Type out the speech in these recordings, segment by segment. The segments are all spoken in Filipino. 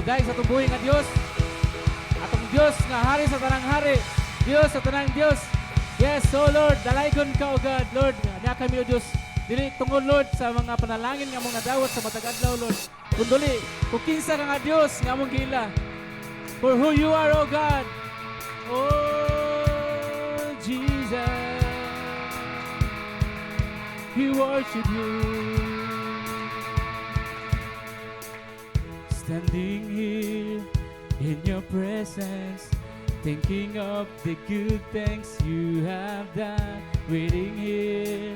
dahil sa tubuhin nga Dios, atong Dios nga hari sa tanang hari, Dios sa tanang Dios. Yes, so Lord, dalaygon ka o God, Lord, niya kami o Dios. Dili tungod Lord sa mga panalangin nga mong nadawat sa matag adlaw Lord. Kunduli, kung kinsa ka nga Dios nga mong gila. For who you are, O God. Oh Jesus, we worship you. Standing here in your presence, thinking of the good things you have done, waiting here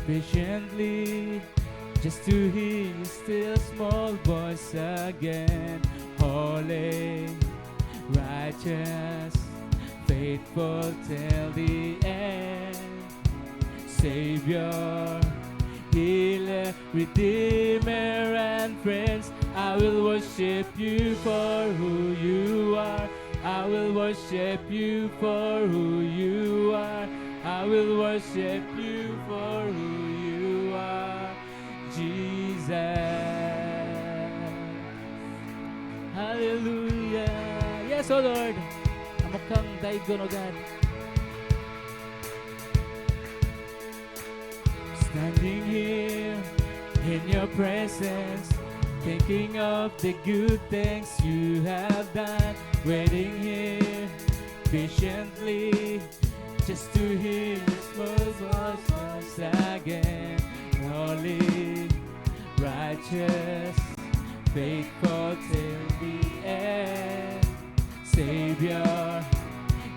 patiently just to hear your still small voice again. Holy, righteous, faithful till the end. Savior, healer, redeemer, and prince, I will worship you for who you are. I will worship you for who you are. I will worship you for who you are, Jesus. Hallelujah. Yes, O Lord. Amo kang daigon, O God. Standing here in your presence, thinking of the good things you have done, waiting here patiently just to hear your small voice again. Holy, righteous, faithful till the end. Savior,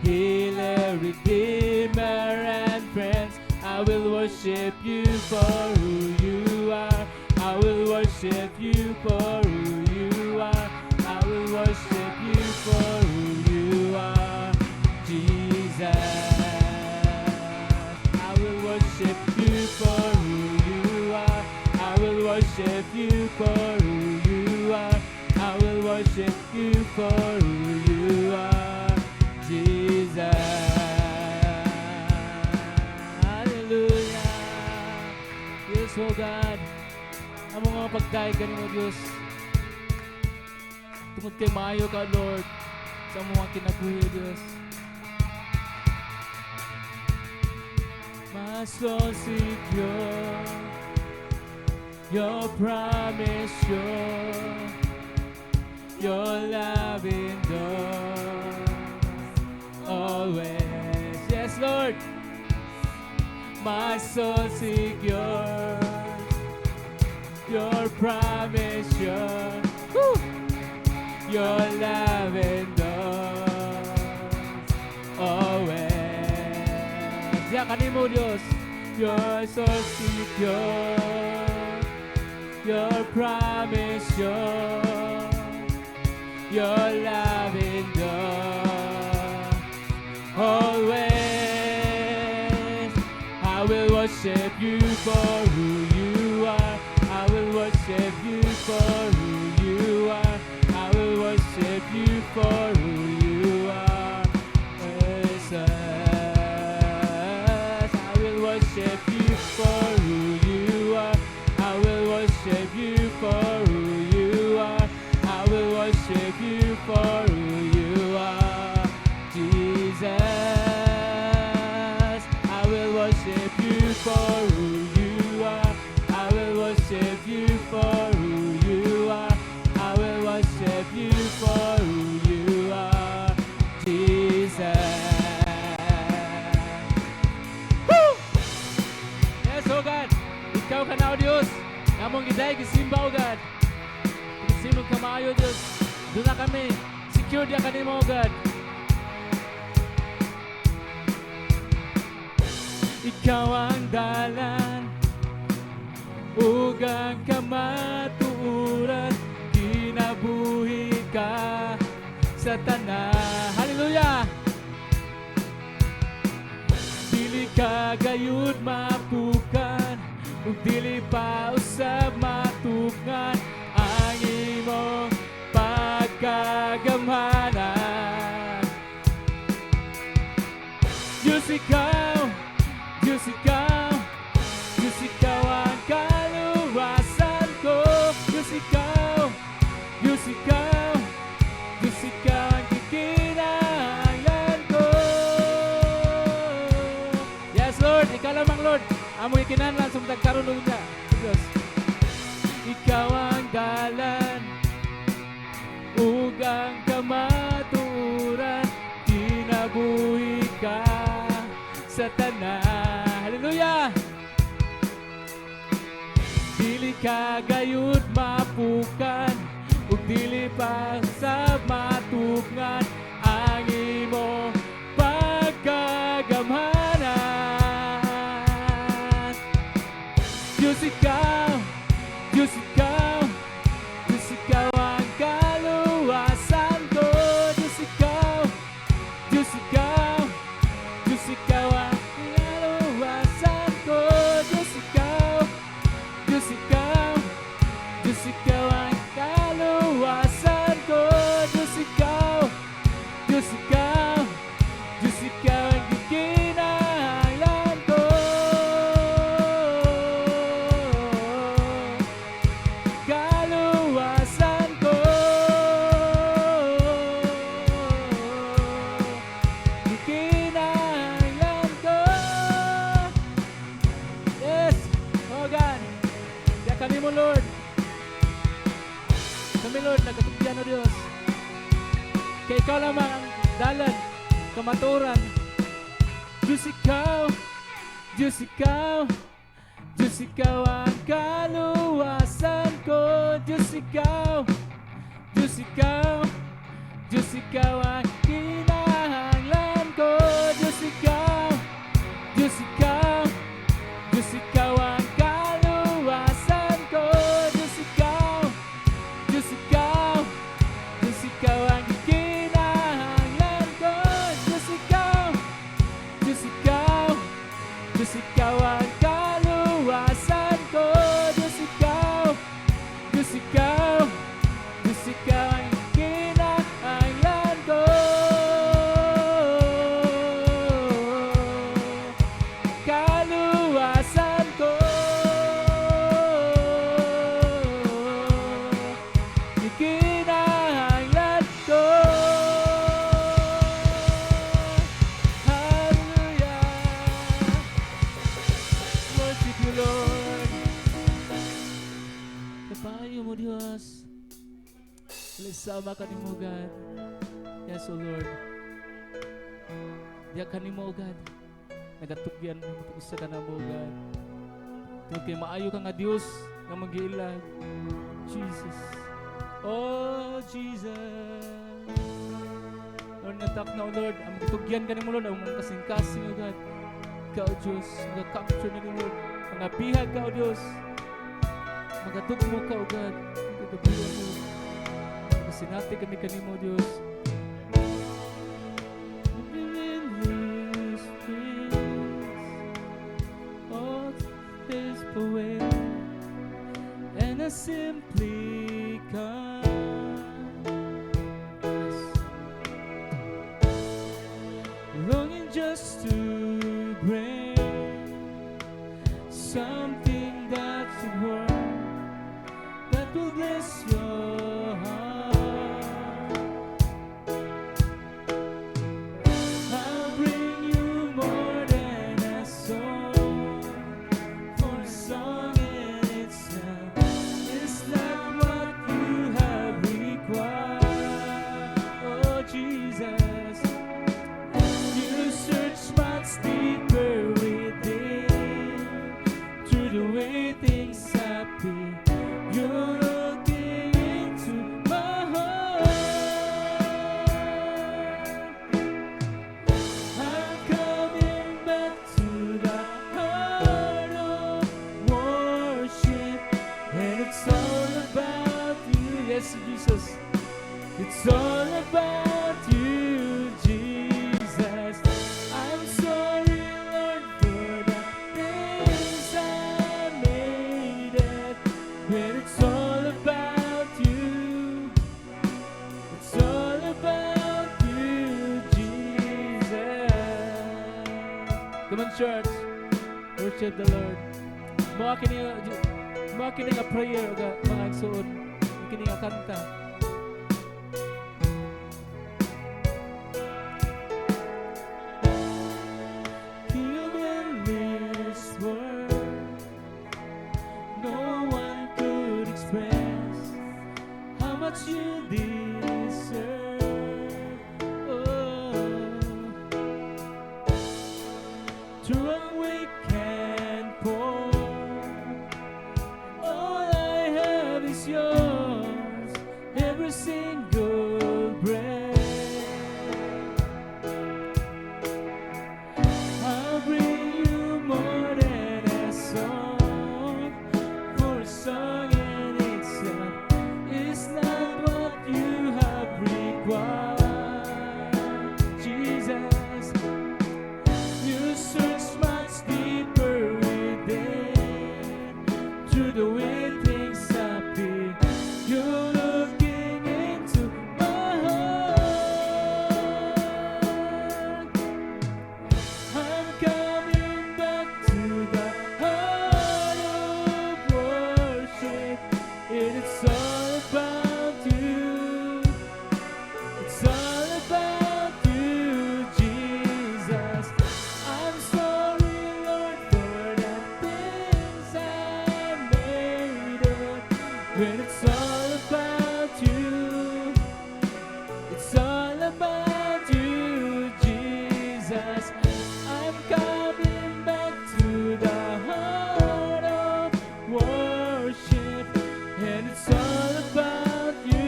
healer, redeemer, and prince, I will worship you for who you are. I will worship you for who you are. I will worship you for who you are, Jesus. I will worship you for who you are. I will worship you for who you are. I will worship you for who you are, Jesus. Hallelujah. Yes, O God. Ang mga pagkain ka mo, Diyos. Tungod kay maayo ka, Lord, sa mga kinabuhi, Diyos. My soul seek your promise, your love endures always. Yes, Lord. My soul seek your promise, your love endures always. Diya kanimo, Diyos. Your soul seek your promise, your love endures always. I will worship you for who you are. I will worship you for who you are. I will worship you for who you are, Jesus. I will worship you for who you are. I will worship you for who you are. I will worship you for who you are, Jesus. I will worship you for who you are. I will worship you for who you are. I will worship you for who you are, Jesus. Woo! Yes, O God. Ikaw ka na, O Diyos. Namong giday, gisimba, O God. Gisimog ka maayo, Diyos. Doon na kami. Secure diya ka nimo, O God. Ikaw ang dalan, ugang kamatuuran, kinabuhi ka sa tanan. Hallelujah! Dili ka gayud mapukan, ug dili pa usab matukan ang imong pagkagamhanan. Diyos ikaw, Diyos ikaw, Diyos ikaw ang kaluwasan ko. Diyos ikaw, Diyos ikaw, Amo ikinahanglan sa matag karon niya. Diyos. Ikaw ang dalan, ugang kamaturan, kinabuhi ka sa tanan. Hallelujah! Dili ka gayud mapukan, ug dili pa sa matugngan ang imo pagkagamhanan. Diyos ikaw, Diyos ikaw, Diyos ikaw ang kaluwasan ko. Diyos ikaw, Diyos ikaw, Diyos ikaw ang kaluwasan ko. Diyos ikaw, Diyos ikaw, Diyos ikaw ang kaluwasan ko. Diyos ikaw, Diyos ikaw, Diyos ikaw ang gikinahanglan ko. Kaluwasan ko, gikinahanglan ko. Yes, oh God, kaya kami mo Lord. Kami Lord, nagkatugyan o Diyos. Kaya ikaw lamang ang dalan, kamaturan. Diyos ikaw, Diyos ikaw, Diyos ikaw ang kaluwasan ko. Diyos ikaw, Diyos ikaw, Diyos ikaw ang kinahanglan ko. Diyos ikaw, Diyos ikaw, Diyos ikaw ang kaluwasan ko. Diyos ikaw, Diyos ikaw, Diyos ikaw ang kinahanglan ko. Diyos ikaw, Diyos ikaw, Diyos ikaw ang kaluwasan ko. Diyos ikaw, Diyos ikaw, Diyos ikaw ang kinahanglan ko. Kaluwasan ko, kinahanglan ko. Hallelujah. Worship you, Lord. Kapayo mo, Diyos. Lisama ka ni mo, God. Yes, O Lord. Diya ka ni mo, God. Nagatugyan mo, isa ka na mo, God. Tugyan kay maayo ka nga, Diyos, nga mag-iilag. Jesus. Oh, Jesus. Lord, natak na, O Lord. Ang tugyan ka ni mo, Lord. Ang mga kasing-kasing, O God. Ikaw, Diyos. Mga-capture na ni Lord. Mga bihag ka, O Diyos. Magatug mo ka, O God. Magagabihan mo. Sinati kami kanimo, Diyos. And I simply come, longing just to bring something that's worth, that will bless your heart. I'll bring you more than a song, for a song in itself is not what you have required. Oh Jesus, you search what's deeper within, through the way things appear. You're looking into my heart. I'm coming back to the heart of worship, and it's all about you. Yes, Jesus. It's all about you, Jesus. I'm sorry, Lord, for the things I made it. When it's all about you, it's all about you, Jesus. Come on, church, worship the Lord. Mga kini nga prayer, mga agsuon, kini nga kanta. Here in this world, much you deserve. Oh, to run we can pour. All I have is yours, every single breath. I'll bring you more than a song, for a song in itself is not what you have required. Jesus, you search much deeper within, through the way things appear. You're looking into my heart. I'm coming back to the heart of worship. It's all about you. It's all about you, Jesus. I'm sorry, Lord, for the things I made up. When it's all about you, it's all about you, Jesus. I'm coming back to the heart of worship, and it's all about you.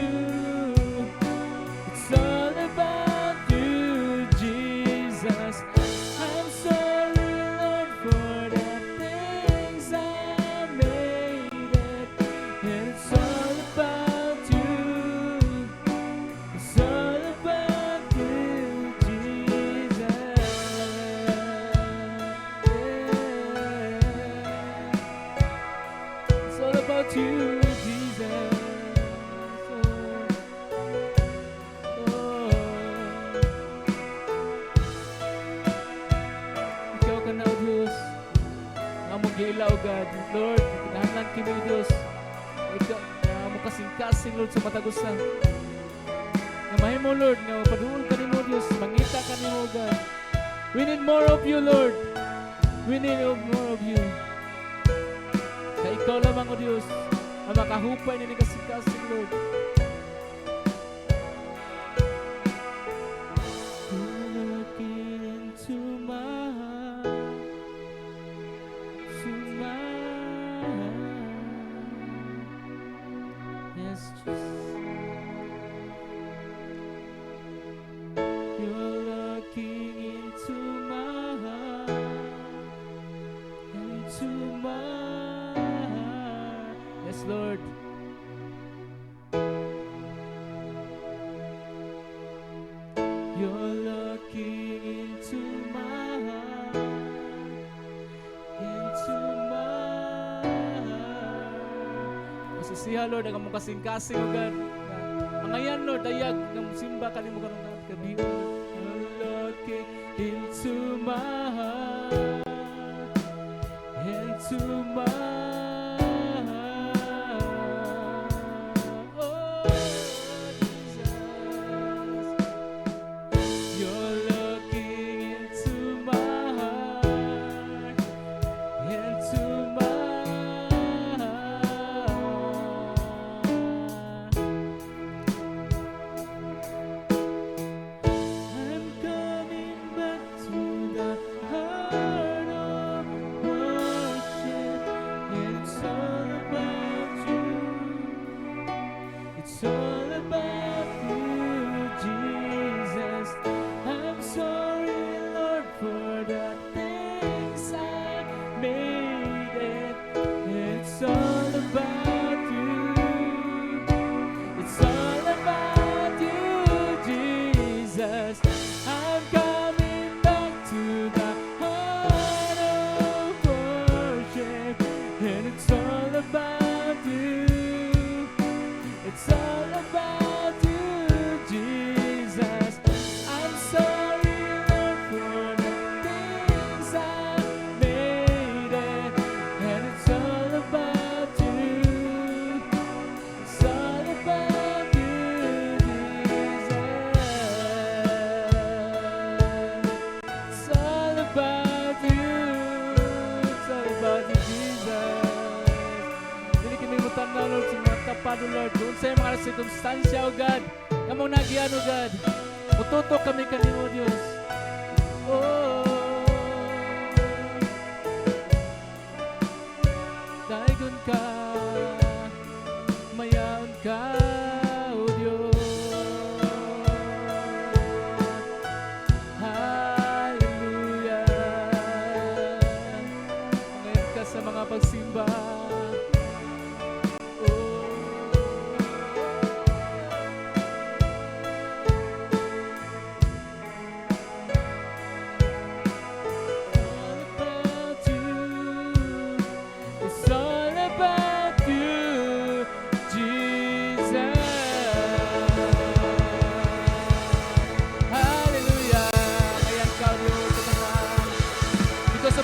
It's all about you, Jesus. I'm sorry, Lord, for the things I made it, and it's all about you. It's all about you, Jesus. It's all about you, Jesus. Ikaw ka na, O Diyos. Among gilaw, God. Lord, kinahanglan kini, O Diyos. Ikaw, among kasing-kasing, Lord, sa matagusan. Nga mahimo, Lord, nga paduol ka nimo, Diyos. Mangita ka nimo, God. We need more of you, Lord. We need more of you. Kaya ikaw lamang, O Diyos, ang makahupay nini kasing-kasing, Lord. You're looking into my heart, to my heart. Yes, Jesus. You're looking into my heart, into my heart. Yes, Lord. You're looking into my heart, into my heart. Masisiha, Lord, ang among kasing-kasing, O God. Ang ayan, Lord, dayag, ng simba ka nimo karong kabiyo. You're looking into my heart, into my heart. Oh, Jesus. You're looking into my heart, into my heart. I'm coming back to the heart of worship. eskapado, Lord. Kung sa'yo mga sirkunstansya, O God, kamong nagiyan, O God. Mututok kami kanimo, Diyos. Oh, daigon ka, mayaon ka, O Diyos. Hallelujah. Ngayon ka sa mga pagsimba.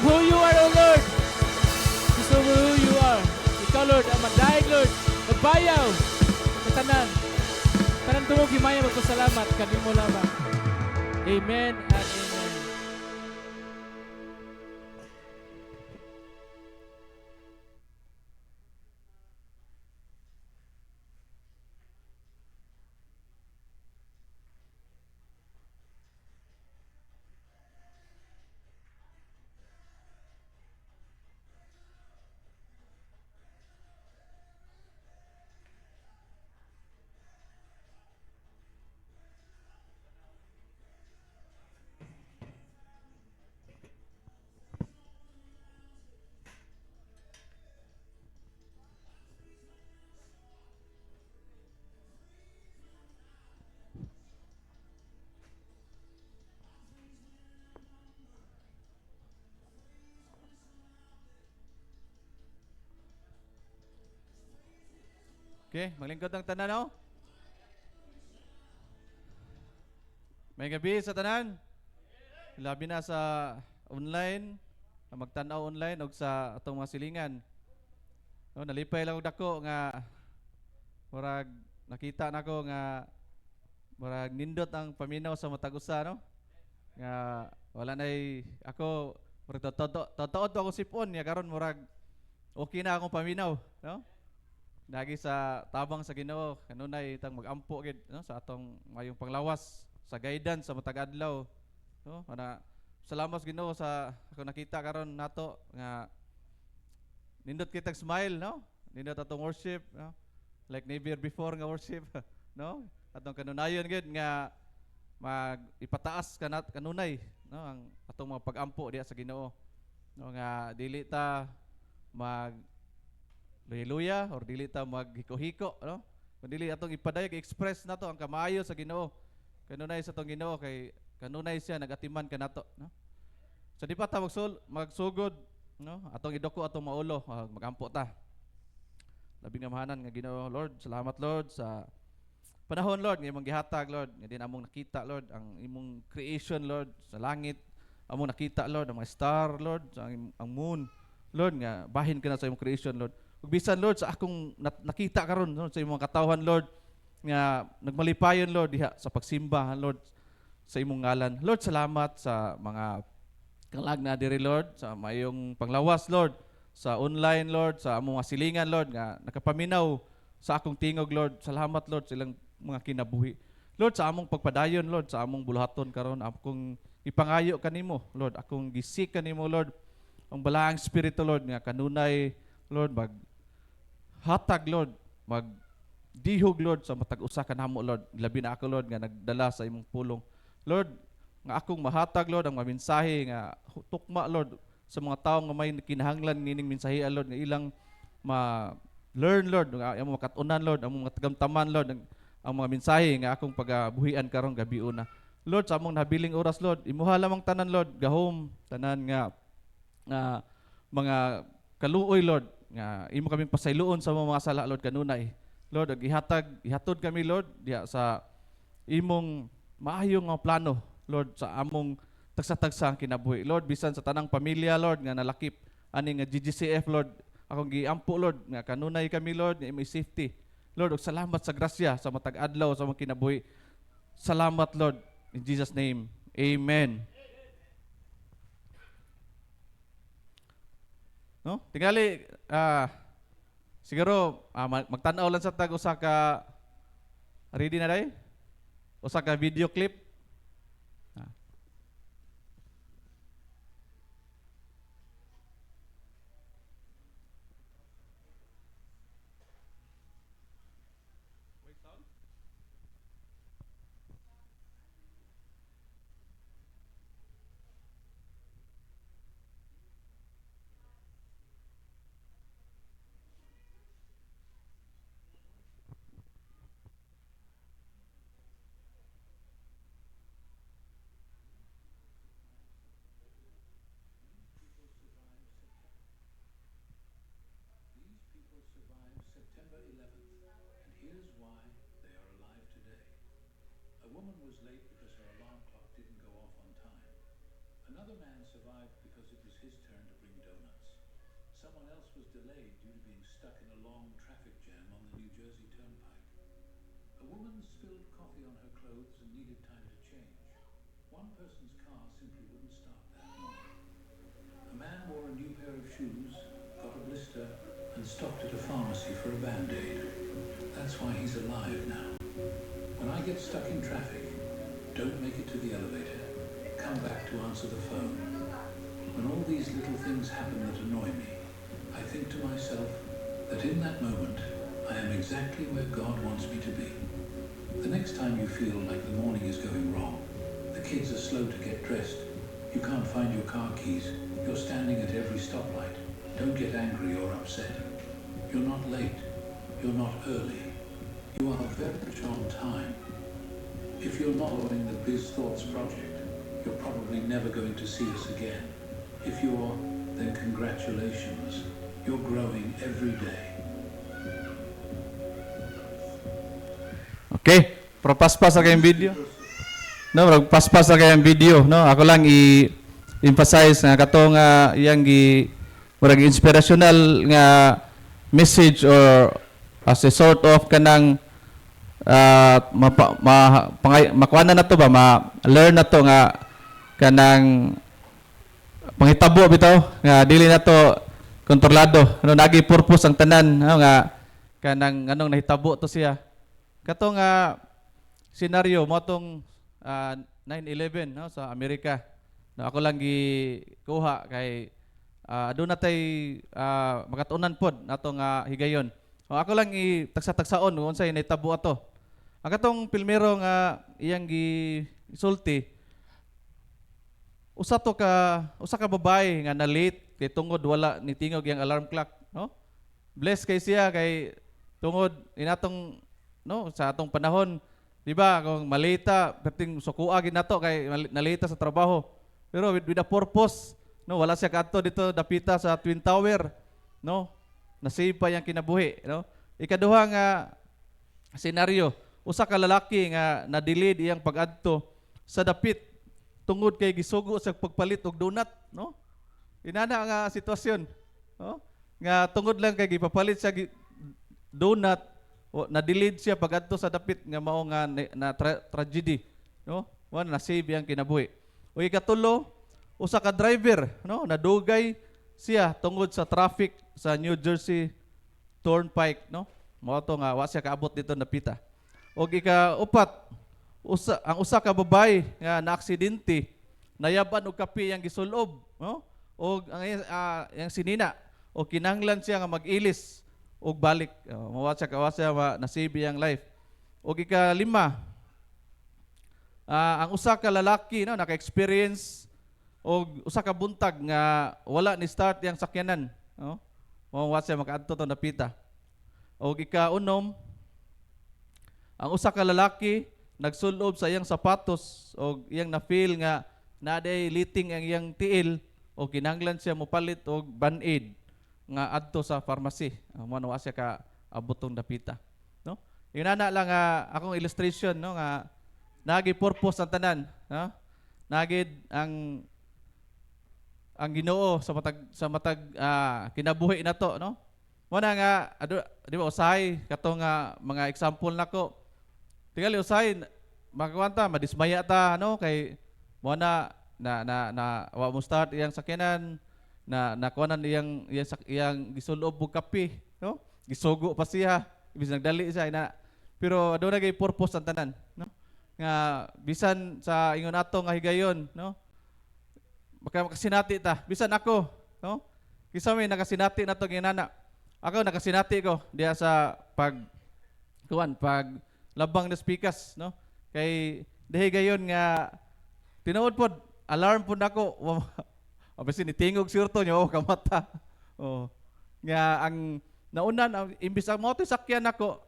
Who you are, O Lord. Because of who you are. Ikaw, Lord, ang magdaig, Lord. Nagbayaw. Katanan. Tanan tumog himaya magpasalamat. Kami mo lamang. Amen and amen. Okay, maglingkod ang tanan, no? May gabi sa tanan. Labi na sa online, magtanaw online o sa atong mga silingan. No, nalipay lang og dako nga murag nakita nako nga murag nindot ang paminaw sa matag usa, no? Nga wala nay ako murag totoo ako sipon ya karon murag okay na akong paminaw, no? Nagi sa tabang sa Ginoo kanunay itang magampo gid, no, sa atong mayong panglawas sa guidance sa matag adlaw, no? Ana salamat sa Ginoo sa ako nakita karon nato nga nindot kitag smile, no? Nindot atong worship, no? Like never before nga worship, no? Atong kanunayon gid nga mag ipataas kanunay, no, ang atong mga pagampo diha sa Ginoo, no, nga dili ta mag hallelujah or dili ta maghiko-hiko, no? Kundi atong ipadayag express nato ang kamayo sa Ginoo. Kanunay sa atong Ginoo kay kanunay siya nagatiman kanato, no? So di pa ta magsugod, no? Atong idoko atong maulo, magampo ta. Labing amahanan nga Ginoo, Lord, salamat Lord sa panahon, Lord, nga imong gihatag, Lord, nga din among nakita, Lord, ang imong creation, Lord, sa langit. Among nakita, Lord, ang mga star, Lord, ang moon, Lord, nga bahin ka na sa imong creation, Lord. Ug bisan, Lord, sa akong nakita karon, Lord, sa imong katawhan, Lord, nga nagmalipayon, Lord, diha sa pagsimba, Lord, sa imong ngalan. Lord, salamat sa mga kalag na diri, Lord, sa mayong panglawas, Lord, sa online, Lord, sa among mga silingan, Lord, nga nakapaminaw sa akong tingog, Lord. Salamat, Lord, silang mga kinabuhi. Lord, sa among pagpadayon, Lord, sa among buluhaton karon, akong ipangayo kanimo, Lord, akong gisik kanimo, Lord, ang balaang espiritu, Lord, nga kanunay, Lord, hatag, Lord, dihog, Lord, sa matag usa kanamo, Lord. Labi na ako, Lord, nga nagdala sa imong pulong, Lord, nga akong mahatag, Lord, ang mga mensahe nga tukma, Lord, sa mga tao nga may kinahanglan nining mensahe, Lord, nga ilang learn, Lord, nga among makatunan, Lord, among mga tagamtaman, Lord, ang mga mensahe nga akong pagabuhian karon gabi una. Lord, sa among nabiling oras, Lord, imuha lamang tanan, Lord, gahom tanan nga mga kaluoy, Lord, nga imo kaming pasayloon sa mga sala, Lord, kanunay. Lord, ihatod kami, Lord, diha sa imong maayong nga plano, Lord, sa among tagsa-tagsa ang kinabuhi. Lord, bisan sa tanang pamilya, Lord, nga nalakip ani nga GGCF, Lord, akong giampo, Lord, nga kanunay kami, Lord, nga imong safety. Lord, ug salamat sa grasya sa matag adlaw sa mga kinabuhi. Salamat, Lord, in Jesus name. Amen. No? Tingali siguro magtanaw lang sa tag usa ka ready na day? Usa ka video clip. Ah. These people survived September 11th, and here's why they are alive today. A woman was late because her alarm clock didn't go off on time. Another man survived because it was his turn to bring donuts. Someone else was delayed due to being stuck in a long traffic jam on the New Jersey Turnpike. A woman spilled coffee on her clothes and needed time to change. One person's car simply wouldn't start that morning. A man wore a new pair of shoes, got a blister, and stopped at a pharmacy for a Band-Aid. That's why he's alive now. When I get stuck in traffic, don't make it to the elevator. Come back to answer the phone. When all these little things happen that annoy me, I think to myself that in that moment, I am exactly where God wants me to be. The next time you feel like the morning is going wrong, the kids are slow to get dressed, you can't find your car keys, you're standing at every stoplight, don't get angry or upset. You're not late. You're not early. You are very much on time. If you're not following the Biz Thoughts project, you're probably never going to see us again. If you are, then congratulations. You're growing every day. Okay, pero paspas sa kayong video. No, paspas sa kayong video, no. Ako lang i-emphasize nga katong iyang murag inspirational nga message or as a sort of kanang makuha na to ba, ma-learn na to nga kanang panghitabo bitaw nga dili na to kontrolado, ano nagi purpose ang tanan, ano nga kanang anong nahitabo to siya katong senaryo mo tong 9/11 no sa Amerika. No, ako lang gikuha kay doon natay makatunan pod natong higayon. O, ako lang tagsa-tagsaon kung unsay nahitabo ato. Ang katong pilmero nga iyang gisulti usa ka babae nga na late kay tungod wala ni tingog yang alarm clock, no? Bless kay siya kay tungod inatong no sa atong panahon, di ba? Kung malita, perting sukua gid nato kay nalita sa trabaho. Pero with a purpose, no, wala siya kadto dito dapita sa Twin Tower, no? Nasave pa yang kinabuhi, no? Ikaduha nga senaryo, usa ka lalaki nga na-delayed iyang pag-adto sa dapit tungod kay gisugo sa pagpalit og donut, no? Inana nga sitwasyon, no? Nga tungod lang kay gipapalit sa donut o na-delayed siya pag-adto sa dapit nga mao nga tragedy, no? Wa na save yang kinabuhi. O ikatulo, usa ka driver, no, nadugay siya tungod sa traffic sa New Jersey Turnpike, no? Mao to nga wa siya kaabot dito napita. Og ikaupat, ang usa ka babae nga naaksidente, nayaban og kape yang gisulob, no? Og ang sinina o kinahanglan siya nga mag-ilis og balik. Mawa siya nasave ang life. Og ikalima, ang usa ka lalaki no naka-experience og usa ka buntag nga wala ni start yang sakyanan, no? Mawa siya makaadto to napita. Og ikaunom, ang usa ka lalaki nagsulob sa iyang sapatos og iyang na-feel nga naday liting ang iyang tiil o kinahanglan siya mopalit og Band-Aid nga adto sa pharmacy. Mao siya ka abotong dapita, no? Inana lang akong illustration, no, nga nagi purpose ang tanan, no? Nagid ang Ginoo sa matag kinabuhi nato, no? Mo na nga di ba usahay katong mga example nako. Tingali usahay magkuanta madismaya ta, no, kay mo na wa mo start iyang sakyanan na kuanan iyang gisulob og kape, no? gisugo pa siya, ibig nagdali siya ina. Pero aduna gay purpose ang tanan, no? Nga bisan sa ingon ato nga higayon, no? Baka makasinati ta, bisan ako, no? Kisa may nakasinati na to ginana. Ako nakasinati ko diya sa pag labang na speakers, no? Kay dahi gayon nga tinuod pod alarm pod nako. Obviously nitingog surto nyo kamata. Oh. Nga ang naunan imbis ang moto sakyan nako,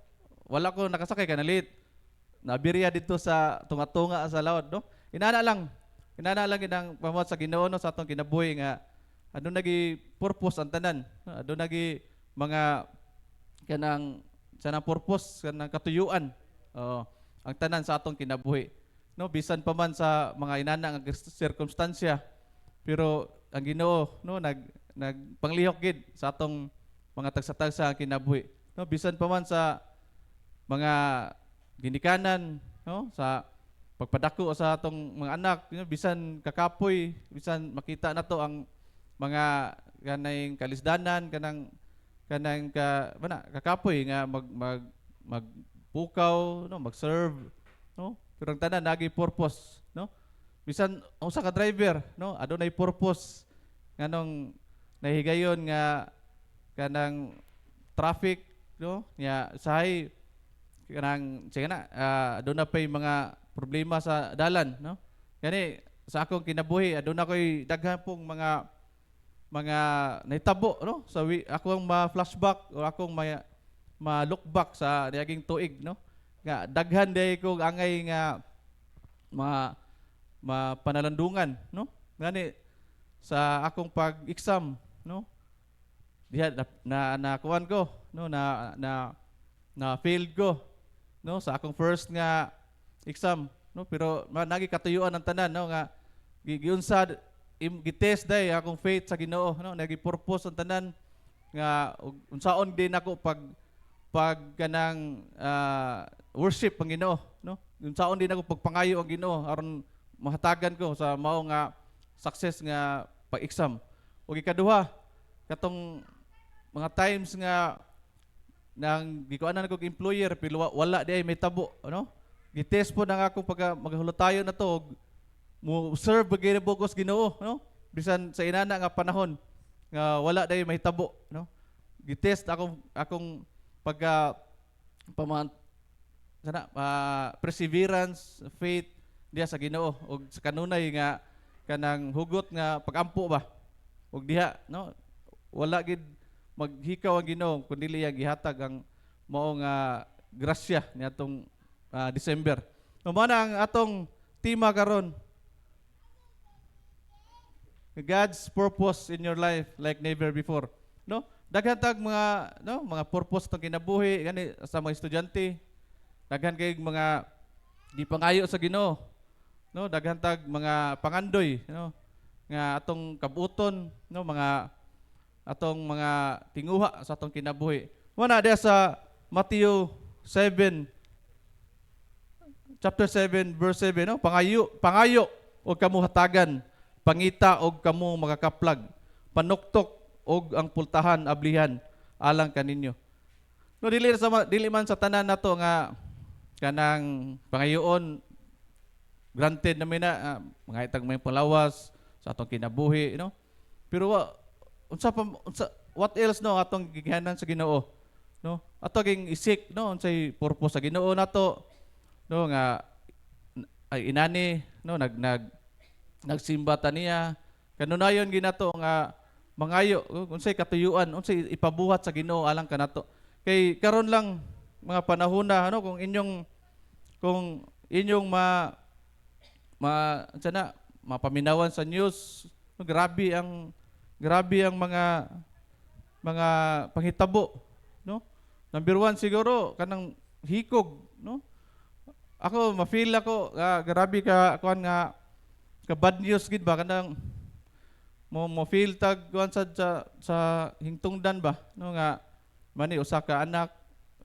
wala ko nakasakay kanalit. Nabiriya dito sa tunga-tunga sa laod, no? Inana lang inang pamot sa Ginoo no, sa atong kinabuhi nga ano nagi purpose ang tanan. Ano nagi mga kanang purpose kanang katuyuan. Ang tanan sa atong kinabuhi. No, bisan pa man sa mga inana nga sirkumstansya, pero ang Ginoo no nagpanglihok gid sa atong mga tagsa-tagsa ang kinabuhi. No, bisan pa man sa mga ginikanan, no, sa pagpadako sa atong mga anak, no, bisan kakapoy, bisan makita nato ang mga kanang kalisdanan kanang kakapoy nga magpukaw, no, mag-serve, no, pero ang tanan nagi purpose, no, bisan usa ka driver, no, adunay purpose nganong nahigayon nga kanang traffic, no, nya sahay kanang sige na aduna pay mga problema sa dalan, no, gani sa akong kinabuhi aduna koy daghan pong mga nahitabo, no, sa akong ma-flashback o akong ma-look back sa niaging tuig, no, nga daghan day ko angay nga mapanalandungan, no, ngani sa akong pag-exam, no, diha na kuan ko, no, na failed ko, no, sa akong first nga exam, no, pero nagi katuyuan ang tanan, no, nga giunsad gitest day akong faith sa Ginoo, no, nagi purpose ang tanan nga unsaon din ako pag kanang worship ang Ginoo, no, unsaon din ako pagpangayo ang Ginoo aron mahatagan ko sa mao nga success nga pag-exam. Ug ikaduha katong mga times nga nang gikuanan ko employer pero wala di ay may tabo, no, gitest po nang akong maghulutayon na to mo serve bagay bugos Ginoo, no, bisan sa inana nga panahon nga wala day mahitabo, no, gitest akong perseverance, faith diha sa Ginoo ug sa kanunay nga kanang hugot nga pagampo ba ug diha, no, wala gid maghikaw ang Ginoo kundi liya gihatag ang mao nga grasya niadtong December. Mao na ang atong tema karon. God's purpose in your life like never before. No? Daghan tag mga purpose tong kinabuhi gani sa mga estudyante. Daghan kay mga di pangayo sa Ginoo. No, daghan tag mga pangandoy, no, nga atong kabuton, no, mga atong mga tinguha sa atong kinabuhi. Muna diya sa Matthew 7 chapter 7 verse 7, no, pangayo og kamo hatagan, pangita og kamo makakaplag, panuktok og ang pultahan ablihan alang kaninyo. No, dili man sa tanan nato nga kanang pangayoon granted namin na mga itag may palawas sa atong kinabuhi, no, pero what else, no, atong gigihanan sa Ginoo, no, ato ging isik, no, unsay purpose sa Ginoo nato, no, nga ay inani, no, nagsimba ta niya kanunayon ginato nga mangayo unsay katuyuan, unsay ipabuhat sa Ginoo alang kanato. Kay karon lang mga panahon na, ano, kung inyong mapaminawan sa news, grabe ang mga panghitabo, no. Number one siguro kanang hikog, no. Ako ma-feel ako grabe ka kuan nga ka bad news gid ba kanang mo feel tag kuan sa hingtungdan ba, no, nga mani usa ka anak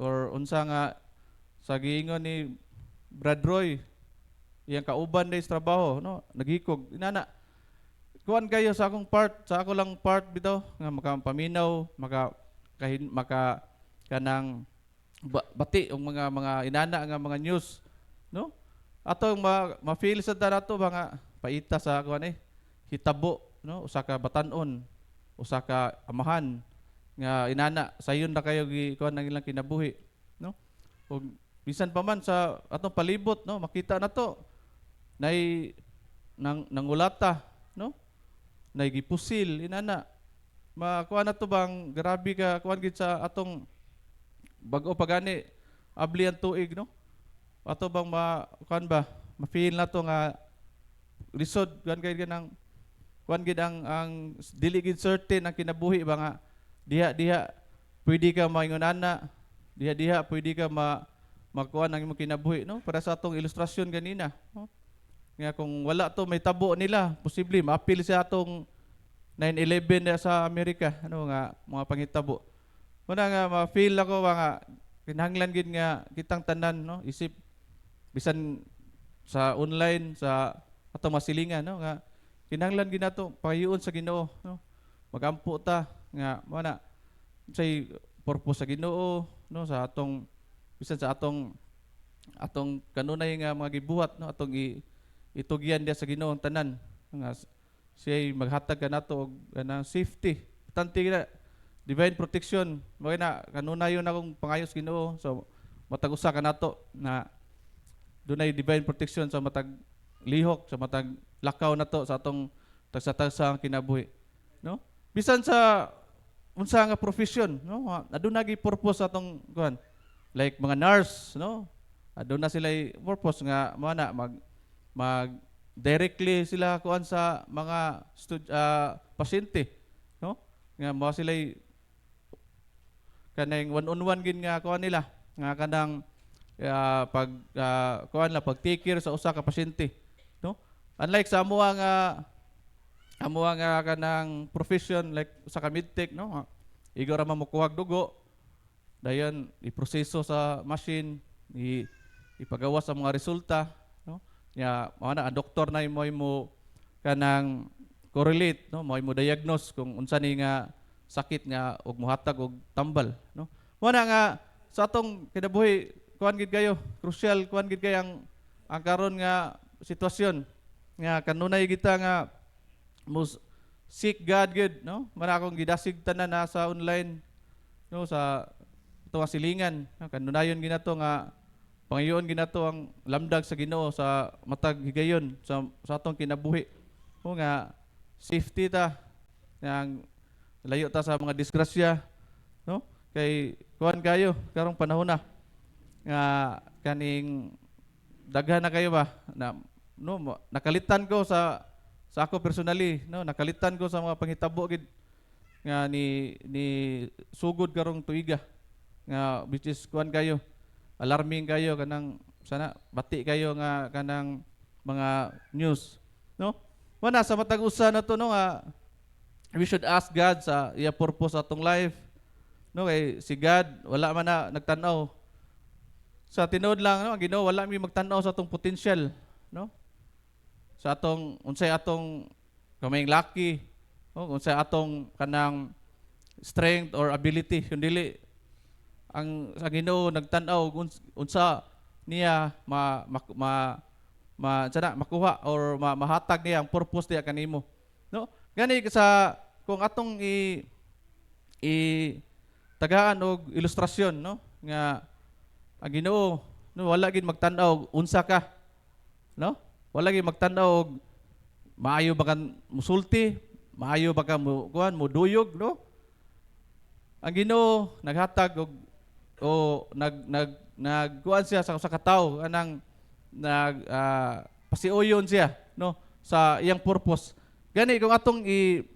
or unsa nga sa giingon ni Brad Roy iyang kauban day sa trabaho, no, naghikog inana kuan kayo sa ako lang part bitaw nga makapaminaw maka kanang bati ang mga inana nga mga news, no? Atong ma-feel sa nato mga paita sa kuan hitabo, no? Usa ka batan-on, usa ka amahan nga inana sayon na kayo gi kuan ang ilang kinabuhi, no? Ug bisan pa man sa atong palibot, no, makita nato nay nangulata, no? Nay gipusil inana. Makuha na to bang grabe ka kuan gid sa atong bag-o pagani abli ang tuig, no? Ato bang kuan ba ma-feel na to nga lisod kuan kay kanang kuan gid ang dili gid certain ang kinabuhi ba nga diha pwede ka maingonana, diha pwede ka makuha ang imong kinabuhi, no? Para sa atong ilustrasyon ganina, no? Nga kung wala to may tabo nila, posible ma-appeal sa atong 9/11 sa Amerika, ano nga mga pangitabo. Muna nga ma-feel ako nga kinahanglan gid nga kitang tanan, no, isip bisan sa online sa atong masilingan, no, nga kinahanglan gid nato pahiuon sa Ginoo, no. Magampo ta nga mana say purpose sa Ginoo, no, sa atong bisan sa atong kanunay nga mga gibuhat, no, atong itugyan dia sa Ginoo ang tanan nga siya maghatag ka nato og safety. Tanti na divine protection. Mo na kanunayon akong pangayos Ginoo. So matag usa ka nato na dunay divine protection sa matag lihok, sa matag lakaw nato sa atong tagsa-tagsa ang kinabuhi, no? Bisan sa unsa nga profession, no? Aduna gi purpose sa atong kuan. Like mga nurse, no? Aduna sila purpose nga mo na mag directly sila kuan sa mga pasyente, no? Nga mo sila kanang one-on-one gid nga kuan nila nga kanang pag kuan la pag take care sa usa ka pasyente, no? Unlike sa amuha nga kanang profession like sa ka medtech, no? Igo ra mamukuhag dugo, dayon iproseso sa machine, ipagawa sa mga resulta, no? Ya, mana ang doktor na mo kanang correlate, no, mo diagnose kung unsa ni nga sakit nga og mohatag og tambal, no? Mana nga sa atong kinabuhi kuan gid kayo, crucial kuan gid kay ang karon nga sitwasyon nga kanunay kita nga seek God gid, no? Mana akong gidasig tanan na sa online, no, sa tuwa silingan, no? Kanunayon gid nato nga pangayoon ginato ang lamdag sa Ginoo sa matag higayon sa atong kinabuhi. O nga safety ta yang layo ta sa mga disgrasya, no? Kay kuan kayo karong panahon na nga kaning daghan na kayo ba na no nakalitan ko sa ako personally, no, nakalitan ko sa mga panghitabo gid nga ni sugod karong tuiga nga which is kuan kayo alarming kayo kanang sana bati kayo nga kanang mga news, no? Wana sa matag usa na to, no, nga we should ask God sa iya purpose atong life, no, kay si God wala man na nagtan-aw sa tinuod lang, no, ang Ginoo wala mi magtan-aw sa atong potential, no, sa atong unsay atong kamayng lucky, no, unsay atong kanang strength or ability, kundi ang sa Ginoo nagtan-aw unsa niya makuha or mahatag niya ang purpose niya kanimo, no? Gani sa kung atong tagaan og ilustrasyon, no, nga ang Ginoo, no, wala gid magtan-aw unsa ka, no? Wala gid magtan-aw og maayo ba kan musulti, maayo ba ka mo duyog, no? Ang Ginoo naghatag o nagkuan siya sa katawo kanang pasiuyon siya, no, sa iyang purpose. Gani kung atong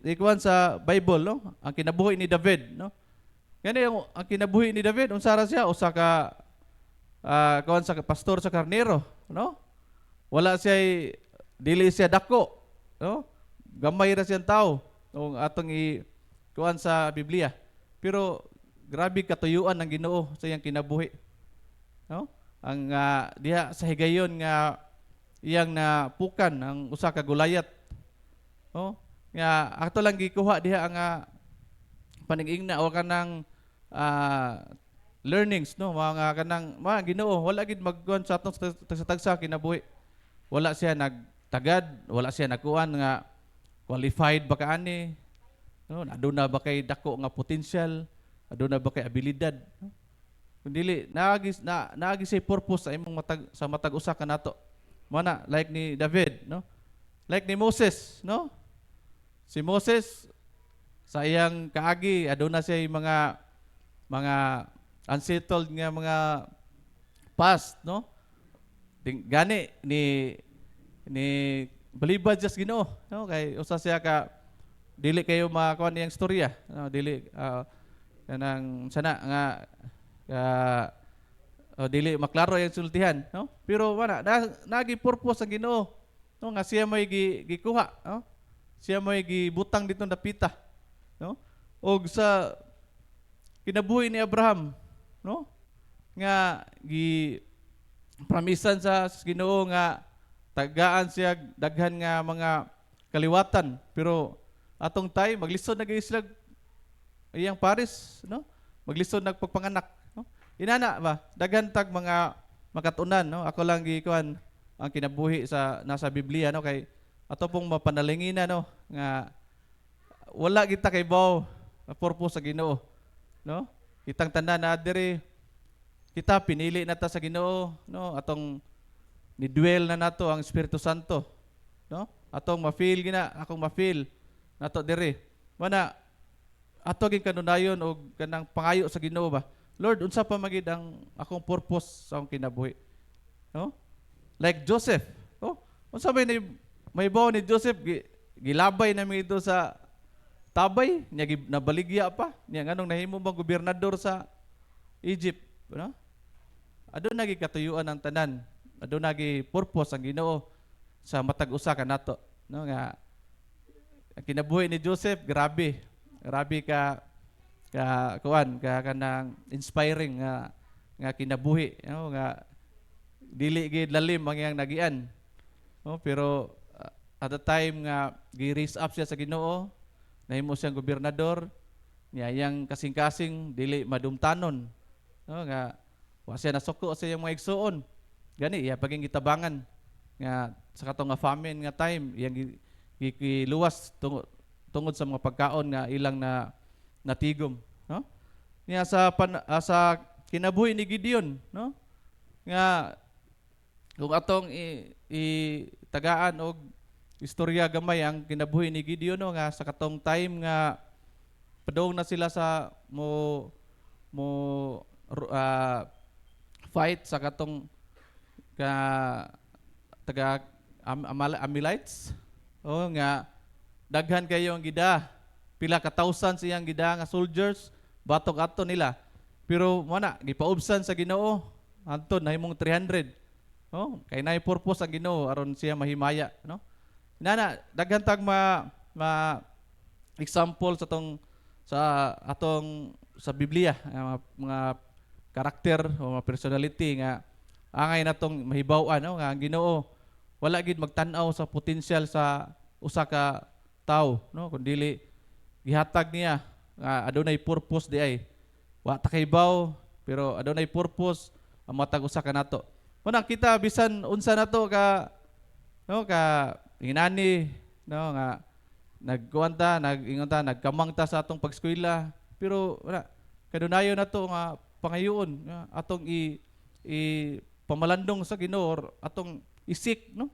ikuan sa Bible, no, ang kinabuhi ni David, no. Gani ang kinabuhi ni David unsa ra siya usa ka kuan sa pastor sa karnero, no. Wala siya dili siya dako, no. Gamay ra siyang tao kung atong kuan sa Biblia. Pero grabe katuyuan ng Ginoo sa iyang kinabuhi, no? Ang diha sa higayon nga iyang napukan ang usa ka Goliath, no? Nga ato lang gikuha diha ang paning-ingna o kanang learnings, no, mga kanang mga Ginoo wala gid magkuan sa atong tagsa kinabuhi. Wala siya nagtagad, wala siya nagkuan nga qualified ba kaani, no, aduna ba kay dako nga potential, aduna ba kay abilidad, no? Kundi naagi say purpose sa imong matag usa ka nato. Mana like ni David, no? Like ni Moses, no? Si Moses sa iyang kaagi aduna siya mga unsettled nga mga past, no? Gani ni balibad just Ginoo, no? Kay usa siya ka dili kayo makuha niyang istorya, no? Dili kanang sana nga dili maklaro yung sultihan, no? Pero wala nagi purpose ang Ginoo, no? Nga siya may gikuha, no? Siya may gibutang dito dapita, no? Og sa kinabuhi ni Abraham, no? Nga pramisan sa Ginoo nga tagaan siya daghan nga mga kaliwatan, pero atong tay maglisod na gyud sila iyang pares, no? Maglisod nagpagpanganak, no? Inana ba daghan tag mga makatunan, no? Ako lang gikuan ang kinabuhi sa nasa Biblia, no, kay ato pong mapanalingina, no, nga wala kita kay baw purpose sa Ginoo, no? Kitang tanan na diri kita pinili na ta sa Ginoo, no? Atong ni-dwell na nato ang Espiritu Santo, no? Atong ma-feel gina, akong ma-feel nato diri. Mana ato gin kanunayon og kanang pangayo sa Ginoo ba? Lord, unsa pa magid ang akong purpose sa akong kinabuhi? No? Like Joseph. Oh, unsa ba may bawo ni Joseph gilabay na mi ito sa tabay, niya nabaligya pa, niya nganong nahimo bang gobernador sa Egypt, no? Aduna gi katuyuan ang tanan, aduna gi purpose ang Ginoo sa matag usa ka nato, no, nga ang kinabuhi ni Joseph grabe ka kuan ka kanang inspiring nga kinabuhi, no, nga dili gid lalim ang iyang nagian, no, pero at the time nga gi-raise up siya sa Ginoo, nahimo siyang gobernador, niya yang kasing-kasing dili madumtanon, no, nga wa siya nasuko sa iyang mga igsuon. Gani iya paging gitabangan nga sa katong nga famine nga time iyang giluwas tungod sa mga pagkaon nga ilang natigom, no? Niya sa kinabuhi ni Gideon, no? Nga kung atong tagaan og istorya gamay ang kinabuhi ni Gideon, no, nga sa katong time nga padong na sila sa fight sa katong taga Amalekites, o nga daghan kayo ang gida, pila ka thousand siyang gida nga soldiers batok ato nila, pero mana gipaubsan sa Ginoo anton nahimong 300, oh, kay naay purpose ang Ginoo aron siya mahimaya, no? Nana daghan tag example sa atong sa Biblia, mga karakter o mga personality nga angay natong mahibaw-an, no, nga ang Ginoo wala gid magtan-aw sa potential sa usa ka tawo, no, kundi gihatag niya nga adunay purpose di ay wa ta kaybaw pero adunay purpose ang matag usa ka nato. Muna kita bisan unsa nato ka, no, ka inani, no, nga nagkuanta nagkamang ta sa atong pagskwela, pero wala kadunayon nato nga pangayoon nga atong pamalandong sa Ginoo or atong isik, no,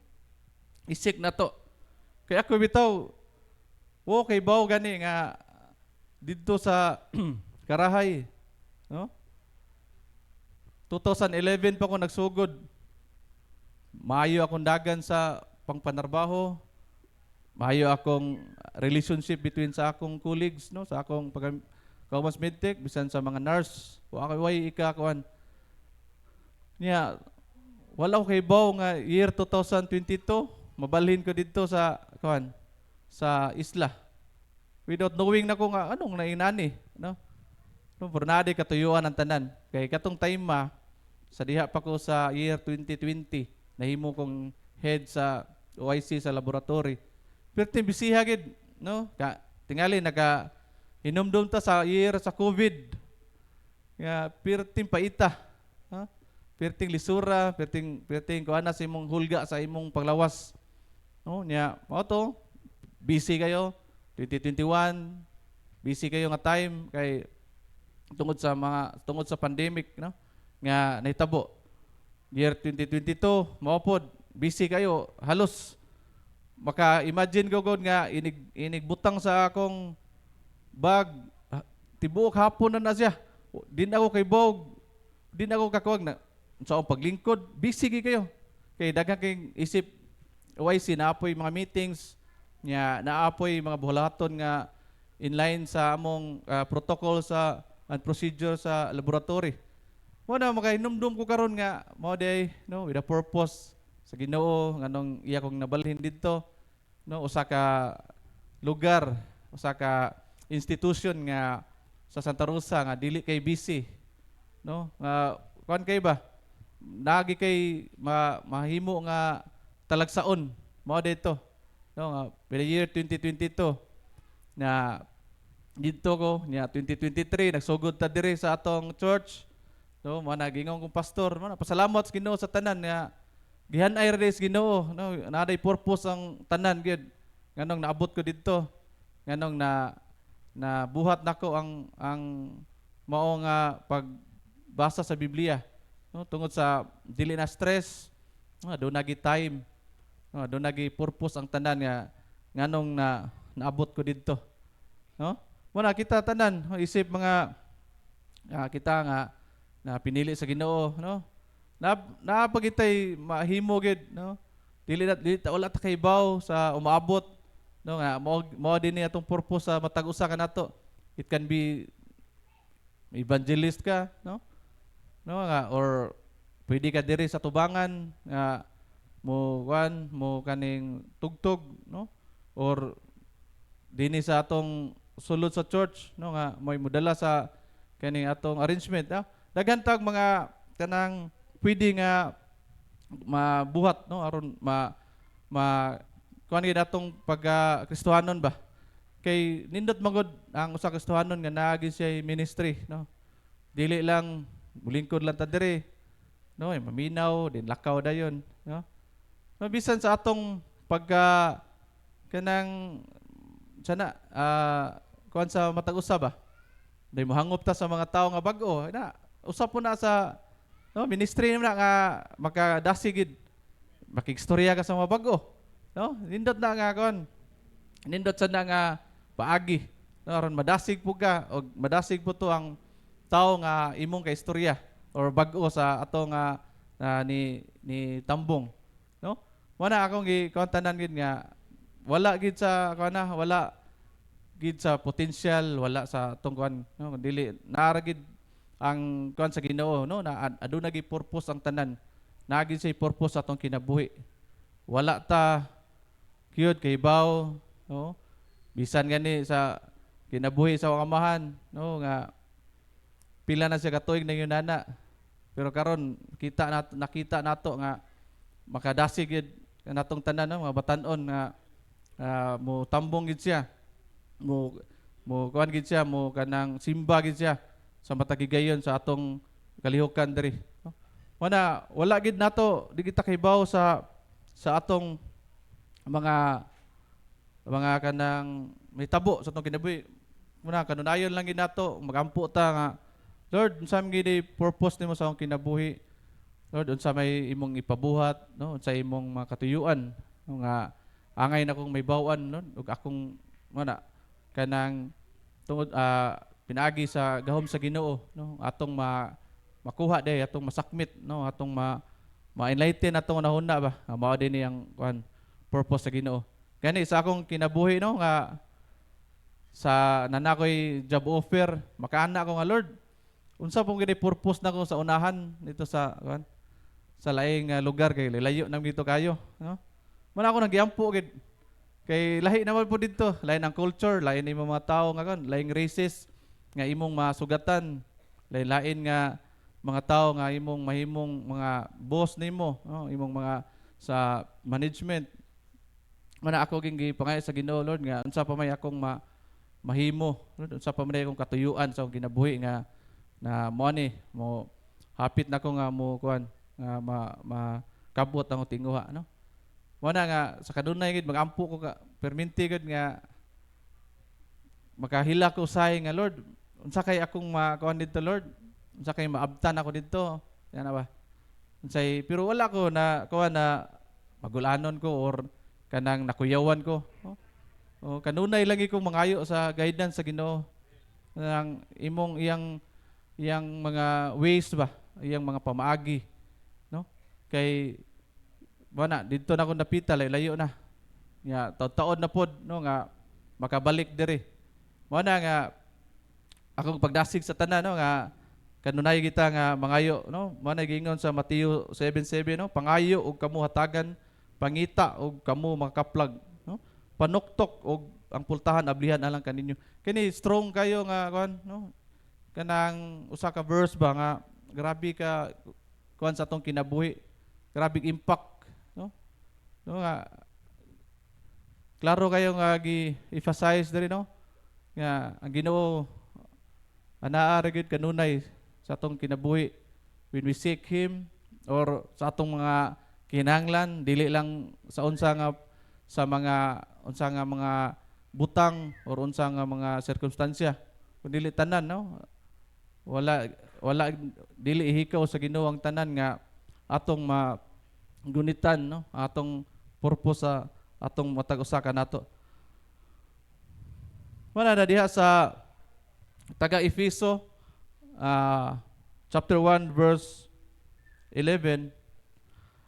isik nato. Kaya ako bitaw kay baw gani nga didto sa Karahay, no, 2011 pa ko nagsugod, maayo akong dagan sa pangpanarbaho, maayo akong relationship between sa akong colleagues, no, sa akong kaumas medtech bisan sa mga nurse, way ikakuan niya. Wala ko kay baw nga year 2022 mabalhin ko dito sa kuan sa isla without knowing na ko nga anong nainani, no, no, pornade katuyuan ang tanan. Kay katong time sa diha pa ko sa year 2020 nahimo kong head sa OIC sa laboratory, pero timbisiha gid, no, tingali hinumdum ta sa year sa COVID, nga perting paita. Ha? Perting lisura, perting kuana sa imong hulga sa imong paglawas. No, nya mao to. Busy kayo 2021. Busy kayo nga time kay tungod sa pandemic, no? Nga nahitabo. Year 2022, mao pod busy kayo halos maka-imagine ko god nga inigbutang sa akong bag tibuok hapon na siya. Din ako kay Bog, din ako kakuwag na sa akong paglingkod, busy kayo. Kay daghang kay isip OIC naapoy mga meetings nya naapoy mga buhalaton nga inline sa among protocol sa and procedure sa laboratory. Mo na makahinumdum ko karon nga mao day no with a purpose sa Ginoo nganong iya kong nabalhin didto no usa ka lugar, usa ka institution nga sa Santa Rosa nga dili kay busy no nga kuan kay ba nagi kay mahimo nga talagsaon mao dito no nga for the year 2022 na dito ko niya 2023 nagsugod ta diri sa atong church no mo nagingon kong pastor mo na pasalamat sa Ginoo sa tanan nga gihan-ay ra sa Ginoo no naday purpose ang tanan gyud nganong naabot ko didto nganong na buhat nako ang mao nga pagbasa sa Biblia no tungod sa dili na stress do nagi time do nagi purpose ang tanan nga nganong naabot ko didto no muna kita tanan isip mga kita nga na pinili sa Ginoo no napagitay mahimo gid no dili wala ta kay baw sa umaabot no nga mo din ni atong purpose sa matag usa kanato it can be evangelist ka no nga or pwede ka diri sa tubangan nga mo kaning tugtog no or dinhi sa atong sulod sa church no nga may modala sa kaning atong arrangement daghan tag mga kanang pwede nga mabuhat no aron kuan gid atong pagka Kristohanon ba kay nindot magod ang usa ka Kristohanon nga naagi siya ministry no dili lang mulingkod lang ta diri no maminaw din lakaw dayon no bisan sa atong pagka kanang sana kuan sa matag usa ba day mohangop ta sa mga tawo nga bag-o na usap po na sa no ministry na nga makadasigid makigstorya ka sa mga bag-o no nindot na nga kon nindot sa na nga paagi no aron madasig po ka o madasig po to ang tawo nga imong kaistorya or bag-o sa ato nga ni Tambong no wala akong gikontanan gid nga wala gid sa kana wala gid sa potential wala sa atong kuan no dili naara gid ang kuan sa Ginoo no na aduna gid purpose ang tanan nagid say purpose sa atong kinabuhi wala ta kyud kay baw no bisan gani sa kinabuhi sa kamahan no nga pila na siya katuig na yunana pero karon nakita nato nga makadasig gid natong tanan no mga batan-on nga mo tambong gid siya mo kuan gid siya mo kanang simba gid siya sa matagigayon sa atong kalihukan diri no? wala gid nato di kita kahibaw sa atong mga kanang may tabo sa atong kinabuhi muna kanunayon lang gid nato magampo ta nga Lord unsa may gid purpose nimo sa akong kinabuhi Lord unsa may imong ipabuhat no unsa imong makatuyuan no? Nga angay na kong may bawan no ug akong kanang tungod pinaagi sa gahom sa Ginoo no atong makuha day atong masakmit no atong ma-enlighten atong nahuna ba mao din ang kuan purpose sa Ginoo gani sa akong kinabuhi no nga sa nanakoy job offer makaana ko nga Lord unsa pong gid purpose nako sa unahan dito sa kuan sa laing lugar kay layo nang dito kayo no man ako nagyampo gid kay lahi naman po dito lain ang culture lain imong mga tawo nga kon laing races nga imong masugatan lain nga mga tawo nga imong mahimong mga boss nimo no imong mga sa management man ako ging gipangay sa Ginoo Lord nga unsa pa may akong mahimo Lord unsa pa may akong katuyuan sa akong kinabuhi nga na mo ani mo hapit na ko nga mo kuan nga makabot ang tinguha, no? Mo na nga sa kadunay gid magampo ko ka perminti gid nga makahila ko usahay nga Lord, unsa kay akong makuan dito Lord? Unsa kay maabtan ako dito? Yan na ba? Unsay pero wala ko na kuan na magulanon ko or kanang nakuyawan ko. No? O kanunay lagi kong mangayo sa guidance sa Ginoo. Nang imong iyang mga ways ba, iyang mga pamaagi, no? Kay bana dito na ko napita layo na. Nya taon na pod no nga makabalik diri. Mo na nga akong pagdasig sa tanan no nga kanunay kita nga mangayo no. Mo na gingon sa Mateo 7:7 no, pangayo og kamo hatagan, pangita og kamo makaplag, no? Panuktok og ang pultahan ablihan alang kaninyo. Kini strong kayo nga kuan no. Kanang usa ka verse ba nga grabe ka kuan sa atong kinabuhi. Grabe impact no. No nga klaro kayo nga gi-emphasize diri no. Nga ang Ginoo anaa ra gyud kanunay sa atong kinabuhi when we seek him or sa atong mga kinahanglan dili lang sa unsa nga mga butang or unsa nga mga sirkumstansya kundi dili tanan no. Wala dili ihikaw sa Ginoo ang tanan nga atong magunitan no, atong purpose sa atong matag usa ka nato. Wala na diha sa taga Efeso chapter 1 verse 11,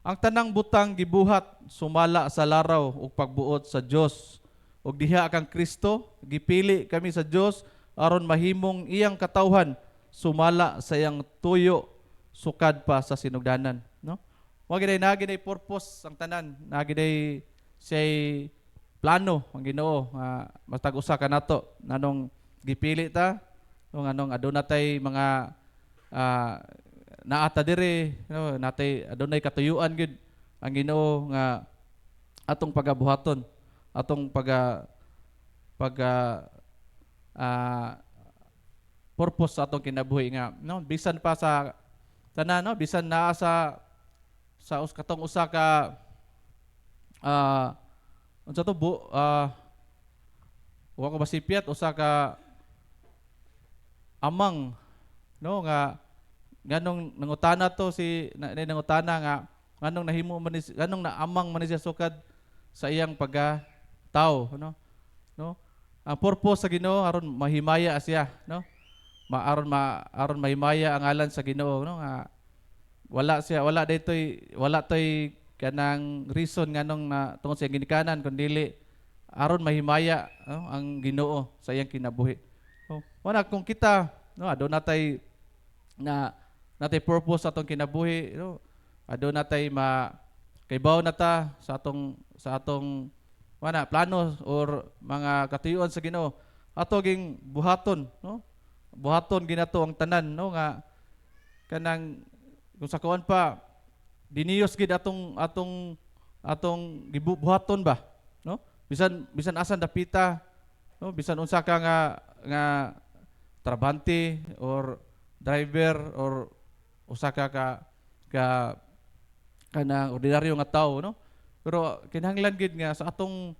ang tanang butang gibuhat sumala sa laraw ug pagbuot sa Dios ug diha kang Kristo gipili kami sa Dios aron mahimong iyang katawhan sumala sa iyang tuyo sukad pa sa sinugdanan, no? Wa gid naginay purpose ang tanan, naginay say plano ang Ginoo nga matag usa ka nato nanong gipili ta no nganong aduna tay mga naata diri no natay adunay katuyuan gid ang Ginoo nga atong pagabuhaton, atong purpose sa atong kinabuhi nga no bisan pa sa tanan no bisan naa sa katong usa ka unsa to wa ko basipyat usa ka amang no nga nganong nangutana to nangutana nga nganong nahimo man nganong naamang man siya sukad sa iyang pagkatao no ang purpose sa Ginoo aron mahimaya siya no aron mahimaya ang ngalan sa Ginoo no nga wala toy kanang reason nganong na tungod sa ginikanan kundi aron mahimaya no, ang Ginoo sa iyang kinabuhi. So, wala kung kita no aduna natay purpose sa atong kinabuhi no. Aduna natay kaybaw na ta sa atong plano or mga katuyuan sa Ginoo. Ato ging buhaton no. Buhaton ginato ang tanan no nga kanang kung sa kuan pa diniyos gid atong gibuhaton ba no bisan asan dapita no bisan unsa ka nga trabante or driver or usa ka kanang ordinaryo nga tawo no pero kinahanglan gid nga sa atong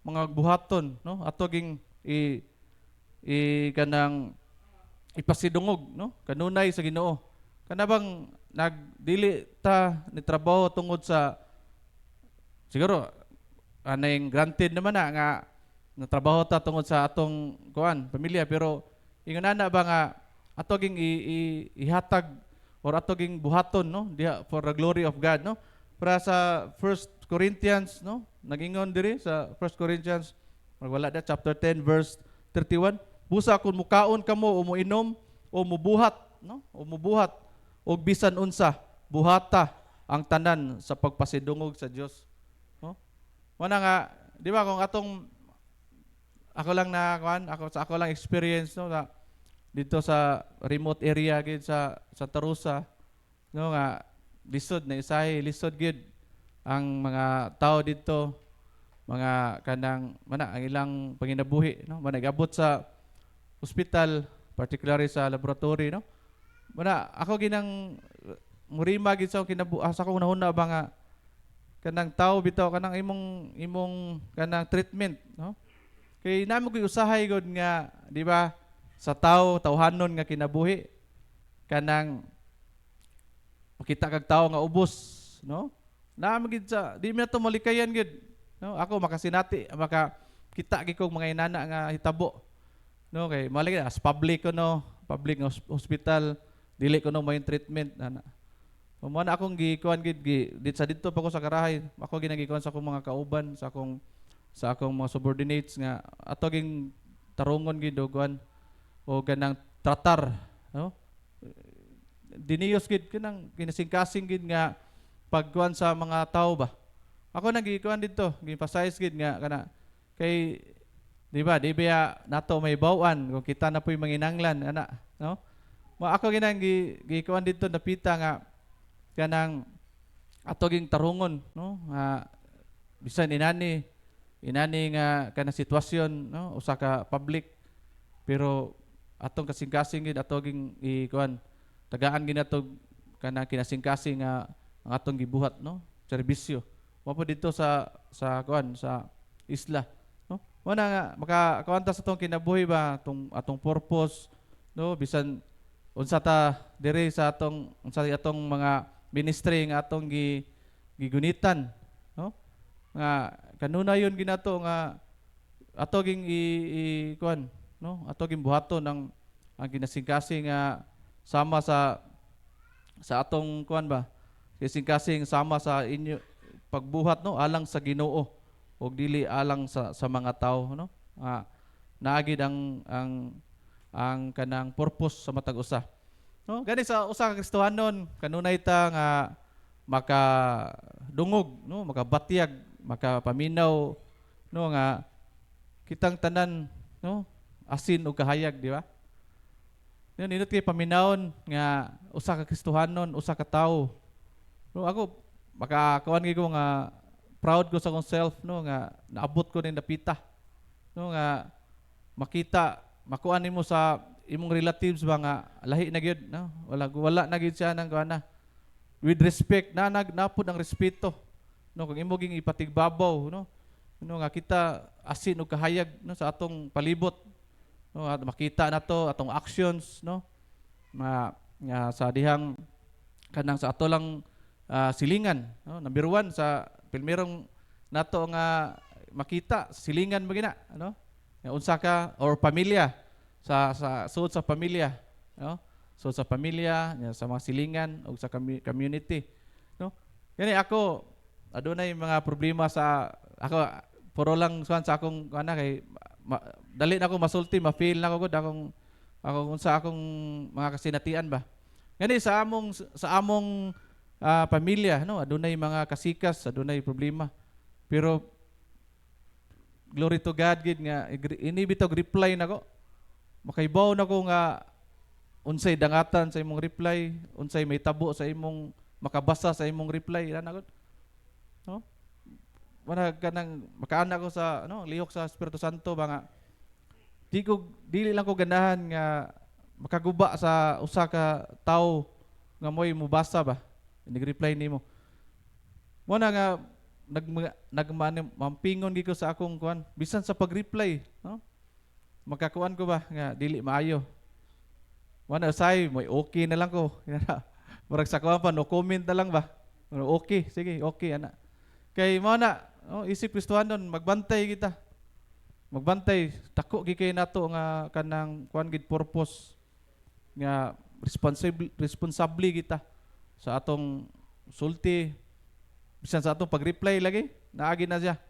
mga buhaton no ato ging kanang ipasidungog no kanunay sa Ginoo kanabang nagdili ta ni trabaho tungod sa siguro anay granted naman nga natrabaho ta tungod sa atong pamilya pero ingon ana ba nga ato ging ihatag or ato ging buhaton no diha for the glory of God no para sa 1 Corinthians no nagingon diri sa 1 Corinthians wala da chapter 10 verse 31 busa kun mukaon kamo o moinom o mubuhat no o mubuhat og bisan unsa buhata ang tanan sa pagpasidungog sa Dios no wala nga di ba kung ako lang experience no na dito sa remote area gid sa Tarusa no nga lisod gid ang mga tao dito mga kanang ang ilang panginabuhi no managabot sa hospital particularly sa laboratory no Muna ako ginang murima gid sa sa akong nahuna ba nga kanang tao bitaw kanang imong kanang treatment, no? Kay namo gyud usahay gud nga, di ba? Sa tawhanon nga kinabuhi kanang makita kag tao nga ubos, no? Namo gid sa di mi na to malikayan gid, no? Ako makasinati kita gid kog mga inana nga hitabo, no? Kay malay as public ko no, public nga hospital dili ko no may treatment ana. Mo na akong gikuan gid sa didto pa ko sa Karahay. Ako ginagikuan sa akong mga kauban, sa akong mga subordinates nga ato ging tarungon gid kuan o ganang tratar, no? Diniyos gid kanang kinasingkasing gid nga pagkuan sa mga tao ba. Ako nang gikuan didto, gi-emphasize gid nga kana kay di ba nato may bawan kung kita na po'y manginanglan ana, no? Ako ginang gikuan didto napita nga kanang ato ging tarungon, no? Bisan inani nga kanang sitwasyon, no? Usa ka public pero atong kasing-kasing gid ato ging ikuan tagaan gid nato kanang kinasing-kasing nga ang atong gibuhat, no? Serbisyo. Mo po dito sa kuan sa isla, no? Mo na nga makakuanta sa atong kinabuhi ba atong purpose, no? Bisan unsa ta diri sa atong mga ministry nga atong gigunitan, no? Nga kanunayon ginato nga ato ging kuan, no? Ato ging buhaton ang ginasingkasing nga sama sa atong kuan ba? Gisingkasing sama sa inyo pagbuhat, no? Alang sa Ginoo ug dili alang sa mga tao, no? Naagid ang kanang purpose sa matag usa. No, gani sa usa ka Kristohanon kanunay ta nga makadungog, no, makabatyag, makapaminaw, no, nga kitang tanan, no, asin ug kahayag, di ba? Nindot kay paminawon nga usa ka Kristohanon, usa ka tawo. No, ako makakuan gyud ko nga proud ko sa akong self, no, nga naabot ko ni napita. No, nga makita makuan nimo sa imong relatives ba nga lahi na gyud, no? Wala na gyud siya nang kuana. With respect napud ang respeto, no? Kung imo ging ipatigbabaw, no? No nga kita asin ug kahayag, no, sa atong palibot, no? At makita nato atong actions, no? Nga sa dihang kanang sa ato lang silingan, no? Number 1 sa pilmerong nato nga makita silingan magina, ano? Nga unsa ka or pamilya sa suod sa pamilya, no? So sa pamilya, sa mga silingan o sa community, no? Gani ako adunay mga problema sa ako puro lang sa akong ana kay dali na ako masulti, ma-feel na ako gud akong unsa akong mga kasinatian ba. Gani sa among pamilya, no? Adunay mga kasikas, adunay problema. Pero glory to God gid nga inibitog reply nako. Makaibaw na ko nga unsay dangatan sa imong reply, unsay may tabo sa imong makabasa sa imong reply, ana gud. No? Wala kanang makaana ko sa lihok sa Espiritu Santo ba nga dili lang ko ganahan nga makaguba sa usa ka tawo nga moy mubasa ba. Nag-reply nimo. Mo na nga mampingon gid ko sa akong kuan bisan sa pag-reply, no? Makakuan ko ba nga dili maayo. Wala say may okay na lang ko. Murag sa kuan pa no comment na lang ba. Okay, sige, okay ana. Kay mo na isip Kristohanon magbantay kita. Magbantay tako gi kay nato nga kanang kuan gid purpose nga responsable kita sa atong sulti bisan sa atong pag-reply lagi naagi na siya.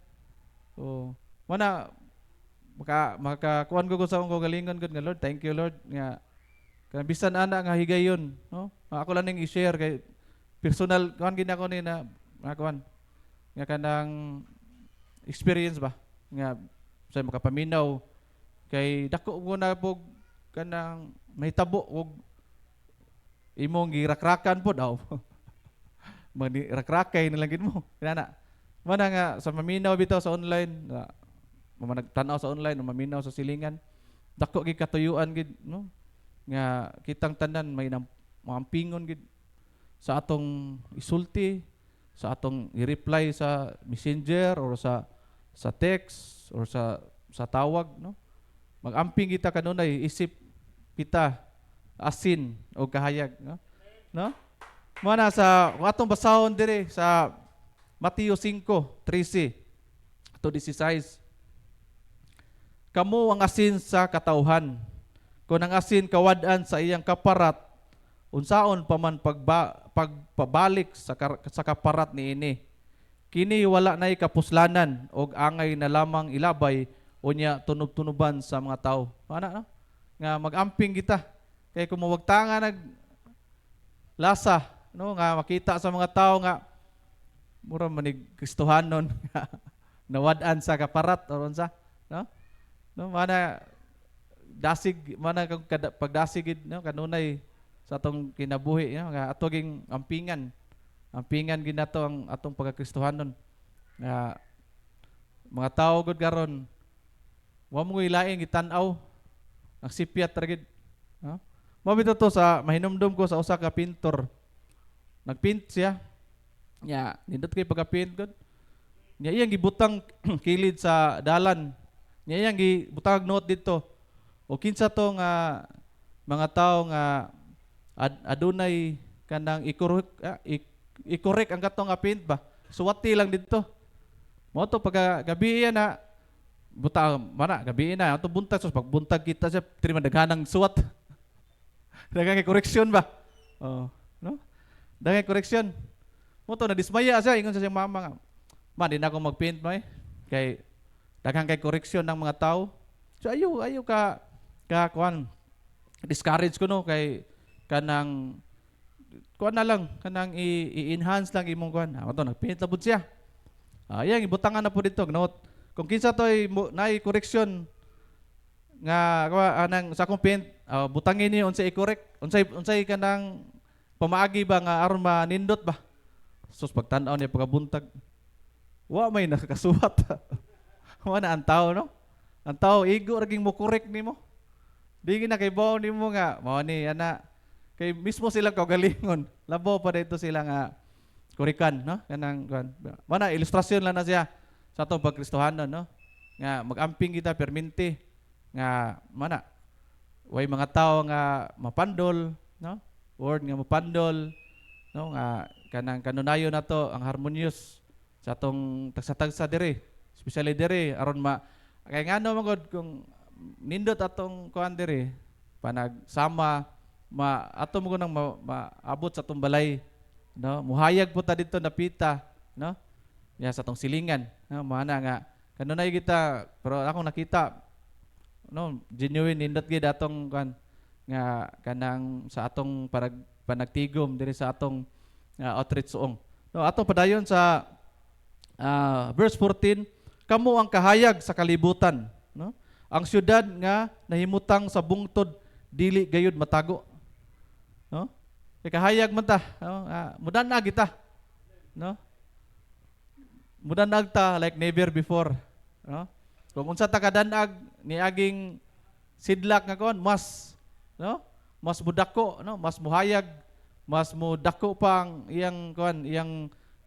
So, mana makakuan ko sa akong galingon gud nga Lord, thank you Lord nga kanang bisan ana nga higayon, no? Ako lang ning i-share kay personal kuan gid ako ni na kuan nga kanang experience ba nga sa makapaminaw kay dako mo na pog kanang mahitabo og imong girakrakan pod aw. Magrakrakay na lang gid mo. Kinana. Mana nga sa maminaw bitaw sa online, nagtanaw sa online, maminaw sa silingan. Dako gid katuyuan gid, no? Nga kitang tanan may maampingon gid sa atong isulti, sa atong i-reply sa messenger or sa text or sa tawag, no? Magamping kita kanunay isip kita asin o kahayag, no? Mana sa atong basahon dire sa Mateo 5:13 to 16. Kamo ang asin sa katawhan. Kung ang asin kawad-an sa iyang kaparat, unsaon pa man pagpabalik sa kaparat niini. Kini wala nay kapuslanan og angay na lamang ilabay unya tunob-tunuban sa mga tao. Ana no? Nga magamping kita. Kay kung mawagtanga nag lasa, no, nga makita sa mga tao nga mura manig Kristohanon nawad-an sa kaparat or unsa, no? No, mana dasig mana kung pagdasigid, no, kanunay sa atong kinabuhi, no, nga ato ging ampingan ginato ang atong pagkakristohanon nga mga tao gud karon wa mo ilaing gitan-aw ang sipyat ra gid, no? Mabito to sa mahinumdum ko sa usa ka pintor. Nagpaint siya. Nya nindot kay pagka-paint gud. Nya iyang gibutang kilid sa dalan. Nya iyang gibutang note dito. O kinsa to nga mga tao nga adunay kanang i-correct ang katong nga paint ba. Suwati lang dito. Mo to pagka gabi na butang mana gabi na ato buntag sus pagbuntag kita sa trima daghanang suwat. Daghang correction ba? Oh, no? Daghang correction. Mo to na dismaya siya ingon sa siyang mama nga. Man, di na ako mag-paint mo kay daghang kay correction ng mga tao. So ayo ka kuan discourage ko no kay kanang kuan na lang kanang i-enhance lang imong kuan. Ato nag-paint na pud siya. Yang ibutangan na po dito note. Kung kinsa toy naay correction nga anang sa akong paint, butangin niyo unsay i-correct, unsay kanang pamaagi ba nga aron manindot ba. Sus pagtan-aw niya pagkabuntag. Wa may nakakasuwat. Wa na ang tao, no? Ang tao igo ra ging mo correct nimo. Di na kay bawo nimo nga mao ni ana kay mismo sila kaugalingon. Labo pa dito sila nga kurikan, no? Kanang kuan. Mana ilustrasyon lang na siya sa atong pagkristohanon, no? Nga magamping kita perminti nga mana way mga tao nga mapandol, no? Word nga mapandol, no? Nga kanang kanunayon nato ang harmonious sa atong tagsa-tagsa dire, especially dire aron kay ngano magod kung nindot atong kuan dire panagsama ato mo nang maabot sa atong balay, no? Muhayag po ta dito napita, no? Ya sa atong silingan, no? Mana nga kanunay kita pero akong nakita, no, genuine nindot gid atong kan nga kanang sa atong panagtigom diri sa atong outreach suong. No, atong padayon sa verse 14, kamo ang kahayag sa kalibutan, no? Ang syudad nga nahimutang sa bungtod dili gayud matago, no? Kay kahayag man ta, no? Mudanag kita, no? Mudanag ta like never before, no? Kung unsa ta kadanag niaging sidlak nga kon mas, no? Mas mudako, no? Mas muhayag, mas mudako pang iyang kon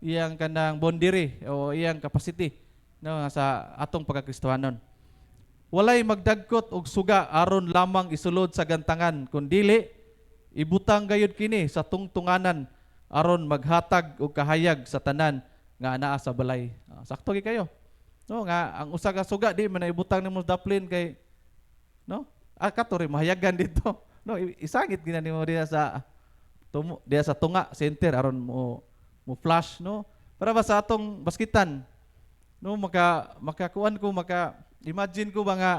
iyang kanang bondiri o iyang capacity, no, sa atong pagkakristohanon. Walay magdagkot og suga aron lamang isulod sa gantangan kundili ibutang gayud kini sa tungtunganan aron maghatag og kahayag sa tanan nga anaa sa balay. Sakto gi kayo. No, nga ang usa ka suga di man ibutang nimo daplin kay, no? Kato rin mahayagan dito. No, isangit gina nimo diha sa tunga center aron mo flash, no? Para ba sa atong baskitan, no, makakuan ko imagine ko ba nga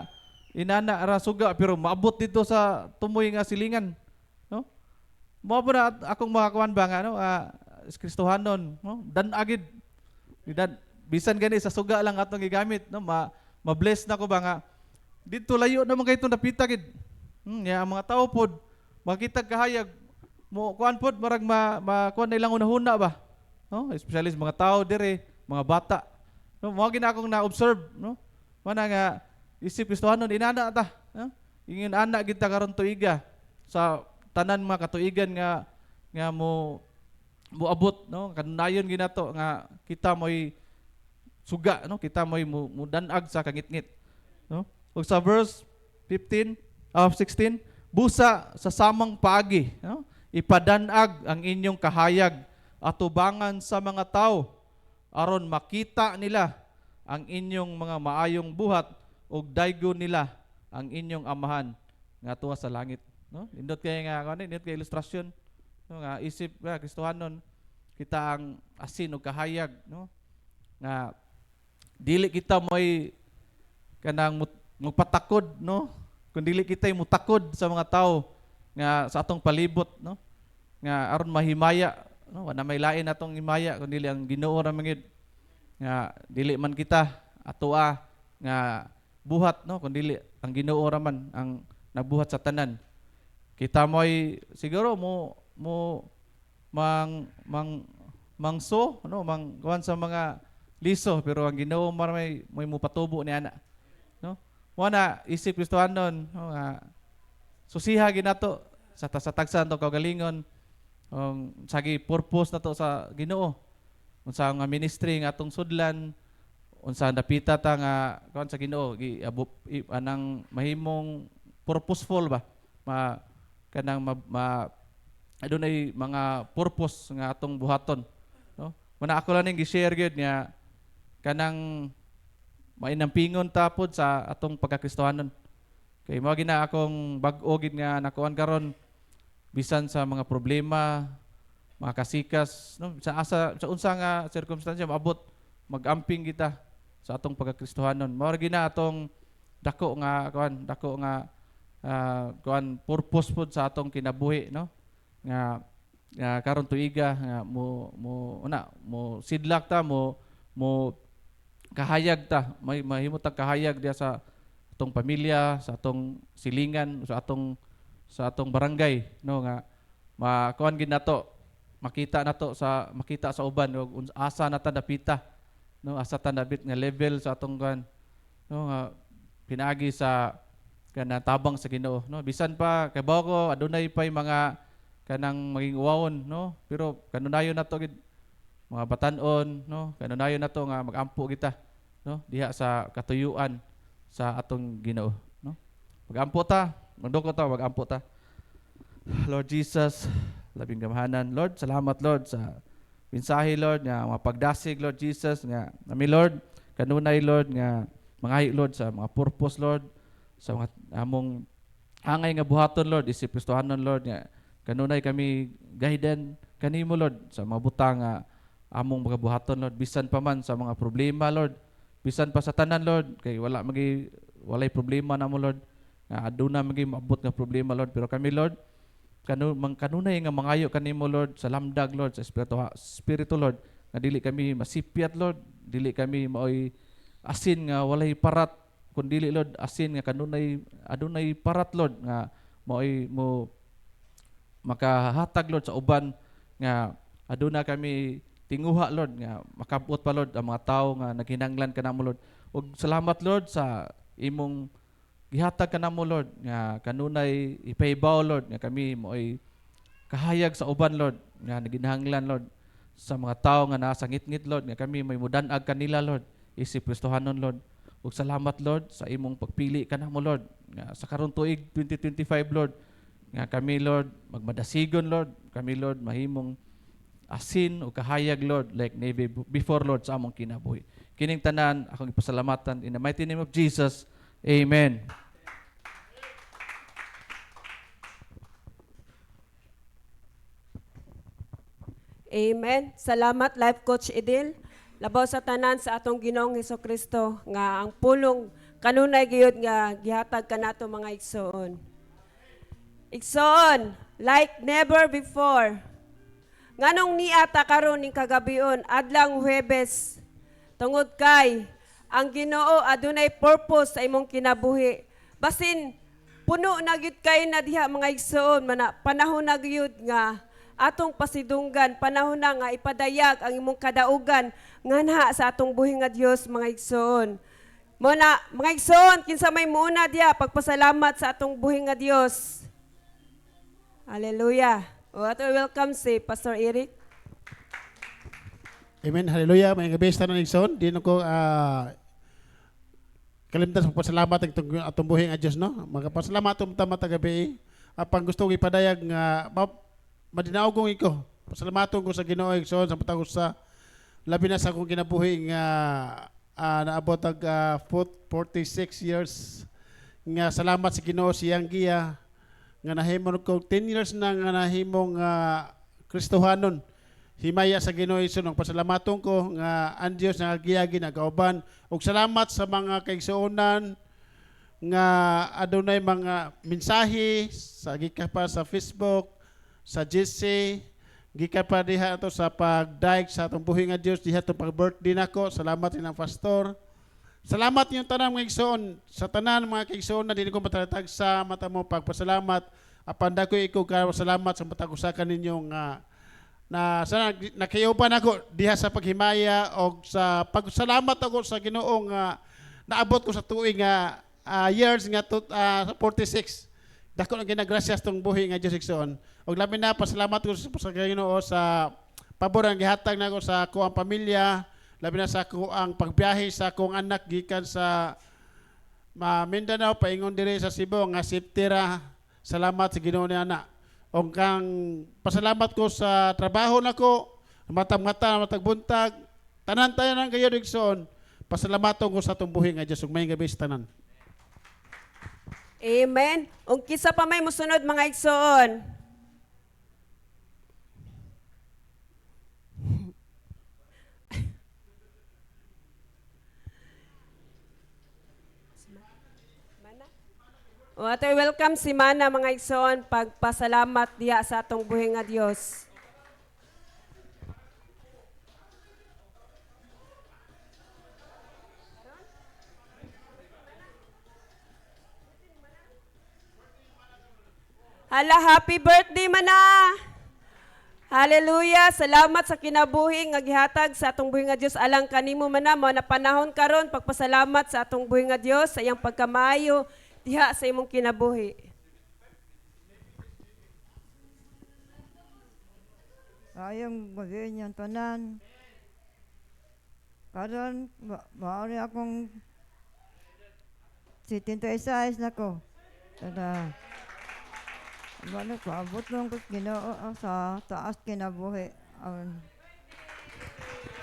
inana ra suga pero maabot dito sa tumoy nga silingan, no? Mao ba akong makakuan ba nga, no, Kristohanon, no? Dan agid bisan gani sa suga lang atong gigamit, no? Ma-bless na ko ba nga dito layo naman kay itong napita gid. Ya ang mga tao pod makita kahayag mo kuan pod marag kuan nilang unahuna ba, no? Especially sa mga tao dire, mga bata, no? Mao gina akong na-observe, no? Mana nga isip Kristohanon inana ta, no? Ingin ana gid ta karon tuiga sa tanan mga katuigan nga nga moabot, no, kanunayon ginato nga kita mo'y suga, no, kita mo'y mudanag sa kangitngit, no. Ug sa verse 16, busa sa samang paagi, no, ipadanag ang inyong kahayag atubangan sa mga tao aron makita nila ang inyong mga maayong buhat ug daygon nila ang inyong amahan nga tuwa sa langit, no. Indot kay nga kuno, indot kay ilustrasyon, no, nga isip nga Kristohanon kita ang asin ug kahayag, no, nga dili kita mo'y kanang mupatakod, no, kun dili kita mutakod sa mga tao nga sa atong palibot, no, nga aron mahimaya, no, wala may lain atong himaya kun dili ang Ginoo ra mangid, nga dili man kita atoa nga buhat, no, kun dili ang Ginoo ra man ang nagbuhat sa tanan. Kita mo'y siguro mo mangso, no, mangkuan sa mga liso, pero ang Ginoo may mupatubo ni ana, no. Mo na isip Kristohanon, no, nga susiha ginato sa tagsan to kaugalingon sagi purpose nato sa Ginoo, unsa nga ministry nga atong sudlan, unsa napita ta nga kuan sa Ginoo anang mahimong purposeful ba kanang adunay mga purpose nga atong buhaton, no. Muna ako lang ning gi-share gyud nga kanang mainampingon tapod sa atong pagkakristohanon. Kay mao gina akong bag-o gid nga nakuan karon bisan sa mga problema, mga kasikas, no, sa unsa nga circumstansya maabot magamping kita sa atong pagkakristohanon. Mao gina atong dako nga purpose pod sa atong kinabuhi, no, nga karon tuiga nga mo sidlak ta mo kahayag ta, may mahimutang kahayag diya sa atong pamilya, sa atong silingan, sa atong barangay, no, nga makuan gid nato, makita sa uban ug asa na ta dapita, no, asa ta dapit nga level sa atong kuan, no, nga pinaagi sa kanang tabang sa Ginoo, no. Bisan pa kay ko adunay pay mga kanang maging uwawon, no, pero kanunayon nato gid mga batan-on, no, kanunayon nato nga magampo kita, no, diha sa katuyuan sa atong Ginoo, no. Magampo ta, magampo ta. Lord Jesus, labing gamahanan, Lord, salamat Lord sa mensahe Lord nga mapagdasig Lord Jesus nga nami Lord kanunay Lord nga mangahi Lord sa mga purpose Lord sa mga among angay nga buhaton Lord isip Kristohanon Lord nga kanunay kami guiden kanimo Lord sa mga butang nga among mga buhaton Lord, bisan pa man sa mga problema Lord, bisan pa sa tanan Lord kay walay problema namo Lord nga aduna magi maabot nga problema Lord, pero kami Lord kanunay nga mangayo kanimo Lord sa lamdag Lord, sa espiritu Lord, nga dili kami masipyat Lord, dili kami maoy asin nga walay parat, kundi Lord asin nga adunay parat Lord nga maoy mo makahatag Lord sa uban nga aduna kami tinguha Lord nga makabot pa Lord ang mga tao nga naghinanglan kanamo Lord. Ug salamat Lord sa imong gihatag kanamo Lord nga kanunay ipaibaw Lord nga kami mo'y kahayag sa uban Lord nga naginahanglan Lord sa mga tao nga nasa ngit-ngit Lord nga kami may mudan-ag kanila Lord isip Kristohanon Lord. Ug salamat Lord sa imong pagpili kanamo Lord nga sa karon tuig 2025 Lord nga kami Lord magmadasigon Lord, kami Lord mahimong asin o kahayag Lord like never before Lord sa among kinabuhi. Kining tanan akong ipasalamatan in the mighty name of Jesus. Amen. Amen. Salamat Life Coach Edil. Labaw sa tanan sa atong Ginoong Hesukristo nga ang pulong kanunay gayud nga gihatag kanato mga igsoon. Igsoon, like never before. Nganong niata karon ning kagabion adlang Huwebes tungod kay ang Ginoo adunay purpose sa imong kinabuhi. Basin puno na gyud kay na diha mga igsoon, panahon na gyud nga atong pasidunggan, panahon na nga ipadayag ang imong kadaugan nganha sa atong buhi nga Dios mga igsoon. Muna mga igsoon, kinsa may muuna diha pagpasalamat sa atong buhi nga Dios. Hallelujah. O ato welcome si Pastor Eric. Amen. Hallelujah. May gabi sa Nixon. Di ko kalimtan sa pasalamat ang atong buhing a Diyos, no? Magpasalamat atong tama tagabi. Apang gusto kong ipadayag nga madinaog kong iko. Pasalamat ko sa Ginoo Igsoon sa patagos sa labi na sa akong kinabuhi nga naabot ag 46 years nga salamat sa Ginoo siyang giya nga nahimo ko 10 years na nga nahimong Kristohanon. Himaya sa Ginoo Igsoon ang pasalamaton ko nga ang Dios nga giyagi nagauban ug salamat sa mga kaigsuonan nga adunay mga mensahe sa gikan pa sa Facebook, sa GC, gikan pa diha ato sa pagdaig sa atong buhi nga Dios diha atong pag-birthday nako. Salamat rin ang pastor. Salamat yung tanang mga igsoon. Sa tanan mga kaigsoon na dili ko matalatag sa mata mo pagpasalamat. Apan dako ikaw ka salamat sa matag usakan ninyo nga na sana nakayuban ako diha sa paghimaya o sa pagsalamat ako sa Ginoo nga naabot ko sa tuig nga years nga 46. Dako na ginagrasyas tong buhi nga Dios igsoon. Og labi na pasalamat ko sa Ginoo sa pabor ang gihatag nako sa kuang pamilya, labi na sa kuang pagbiyahe sa kuang anak gikan sa Mindanao paingon diri sa Cebu nga siptira. Salamat sa Ginoo ni ana. Og kang pasalamat ko sa trabaho nako, matag-mata, matag-buntag, tanan tayo ng kayo igsoon. Pasalamaton ko sa atong buhi nga Dios ug may gabi sa tanan. Amen. Ug kisa pa may musunod mga igsoon. O ato welcome si Mana mga igsoon pagpasalamat diha sa atong buhi nga Dios. Hala, happy birthday Mana! Hallelujah! Salamat sa kinabuhi nga gihatag sa atong buhi nga Dios alang kanimo Mana mo na panahon karon pagpasalamat sa atong buhi nga Dios sa iyang pagkamayo diha sa imong kinabuhi. Ayong magayon yung tanan. Karon, maari akong 76 na ko. Tada. Wala, paabot lang ko Ginoo sa taas kinabuhi.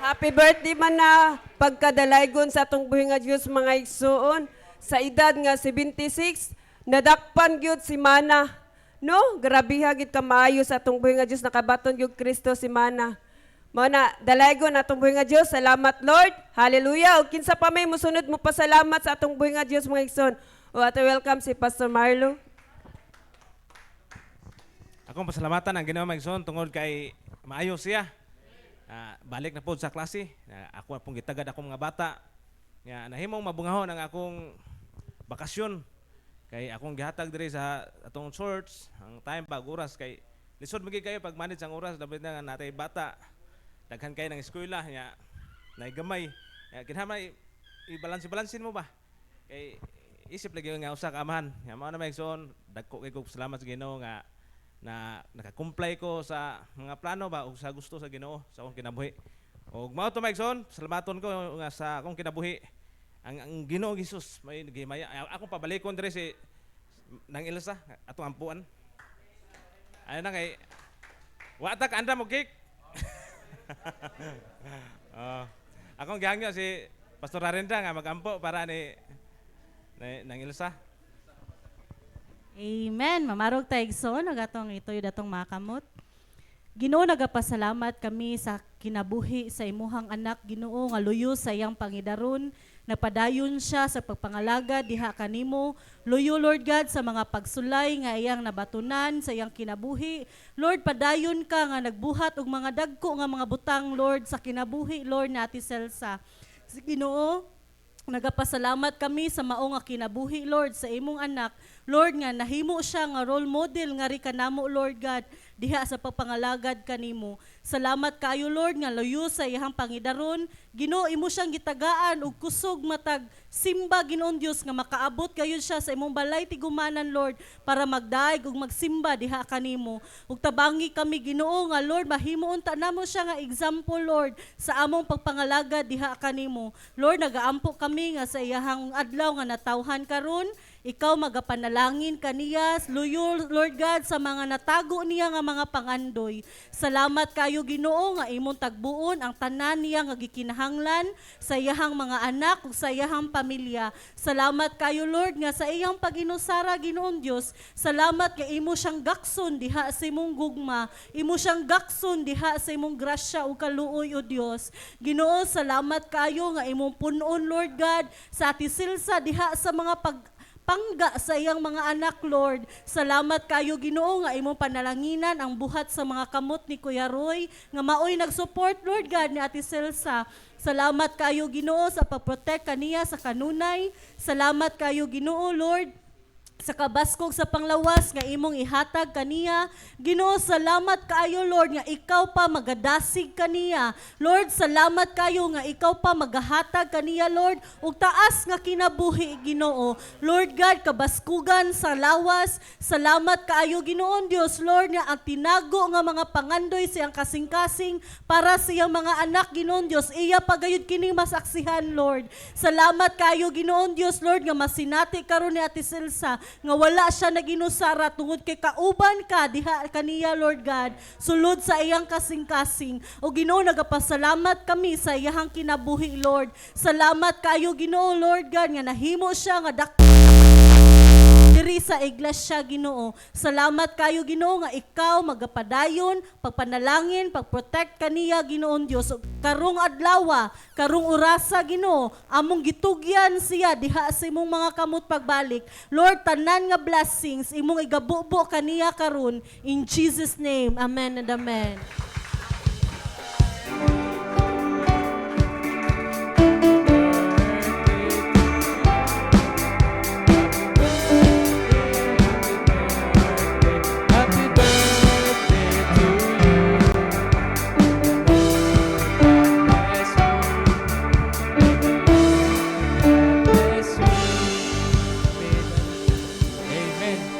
Happy birthday Mana! Pagkadalaygon sa atong buhi nga Dios mga igsuon. Sa edad nga 76, nadakpan gyud si Mana. No, grabiha gid ka maayo sa atong buhi nga Dios nakabaton gyud Kristo si Mana. Mao na dalaygon atong buhi nga Dios. Salamat Lord. Hallelujah. Ug kinsa pa may mosunod mo pasalamat sa atong buhi nga Dios mga igsoon. O ato welcome si Pastor Marlo. Akong pasalamatan ang Ginoo mga igsoon tungod kay maayo siya. Balik na po sa klase. Ako pong gitagad akong mga bata. Nga nahimong mabungahon ang akong bakasyon kay akong gihatag diri sa atong church ang time pag oras kay lisod magi kayo pag manage ang oras dapat na natay bata daghan kayo ng eskwela nya naigamay kinahanglan i-balance mo ba kay isip lagi nga usa ka amahan nya mao na may igsoon dagko kay kog salamat sa Ginoo nga na naka-comply ko sa mga plano ba ug sa gusto sa Ginoo sa akong kinabuhi ug mao to may igsoon salamaton ko nga sa akong kinabuhi ang Ginoo Jesus may nagimaya akong pabalikon dire si nang Elsa atong ampuan ay na kay wa ta ka anda mo cake akong gihangyo si Pastor Arenda nga magampo para ni nang Elsa. Amen. Mamarog ta igsoon agatong itoy datong makamot. Ginoo nagapasalamat kami sa kinabuhi sa imuhang anak Ginoo nga luyo sa iyang pangidaron. Napadayon siya sa pagpangalaga diha kanimo. Luyo Lord God sa mga pagsulay nga iyang nabatunan sa iyang kinabuhi. Lord, padayon ka nga nagbuhat og mga dagko nga mga butang Lord sa kinabuhi Lord na Ate Celsa. Ginoo, nagapasalamat kami sa mao nga kinabuhi Lord sa imong anak. Lord nga nahimo siya nga role model nga ri kanamo Lord God diha sa pagpangalagad kanimo. Salamat kayo Lord nga loyo sa iyang pangidaron. Ginoo imo siyang gitagaan og kusog matag simba Ginoon Dios nga makaabot kayo siya sa imong balay tigumanan Lord para magdaig ug magsimba diha kanimo. Ug tabangi kami Ginoo nga Lord mahimoon ta namo siya nga example Lord sa among pagpangalagad diha kanimo. Lord nagaampo kami nga sa iyang adlaw nga natawhan karon. Ikaw magapanalangin kaniya, luyo Lord God sa mga natago niya nga mga pangandoy. Salamat kayo Ginoo nga imong tagbuon ang tanan niya nga gikinahanglan sa iyahang mga anak ug sa iyahang pamilya. Salamat kayo Lord nga sa iyang paginusara Ginoong Dios. Salamat nga imo siyang gakson diha sa imong gugma. Imo siyang gakson diha sa imong grasya ug kaluoy o Dios. Ginoo salamat kayo nga imong punon Lord God sa Ate Silsa diha sa mga pangga sa iyang mga anak, Lord. Salamat kayo, Ginoo, nga imong panalanginan ang buhat sa mga kamot ni Kuya Roy, nga maoy nag-support, Lord God, ni Ate Celsa. Salamat kayo, Ginoo, sa pag-protect kaniya sa kanunay. Salamat kayo, Ginoo, Lord, sa kabaskog sa panglawas nga imong ihatag kaniya. Ginoo salamat kaayo Lord nga ikaw pa magadasig kaniya. Lord salamat kayo nga ikaw pa magahatag kaniya Lord ug taas nga kinabuhi Ginoo. Lord God kabaskugan sa lawas. Salamat kaayo Ginoon Dios Lord nga ang tinago nga mga pangandoy siyang kasing-kasing para sa iyang mga anak Ginoon Dios iya pagayud kining masaksihan Lord. Salamat kaayo Ginoon Dios Lord nga masinati karon ni Ate Silsa nga wala siya naginusara tungod kay kauban ka diha kaniya Lord God sulod sa iyang kasing-kasing. O Ginoo nagapasalamat kami sa iyang kinabuhi Lord. Salamat kayo Ginoo Lord God nga nahimo siya nga diri sa iglesia Ginoo. Salamat kayo Ginoo nga ikaw magapadayon, pagpanalangin, pagprotect kaniya Ginoon Dios. Karong adlaw, karong orasa Ginoo, among gitugyan siya diha sa imong mga kamot pagbalik. Lord, tanan nga blessings imong igabubo kaniya karon in Jesus name. Amen and amen.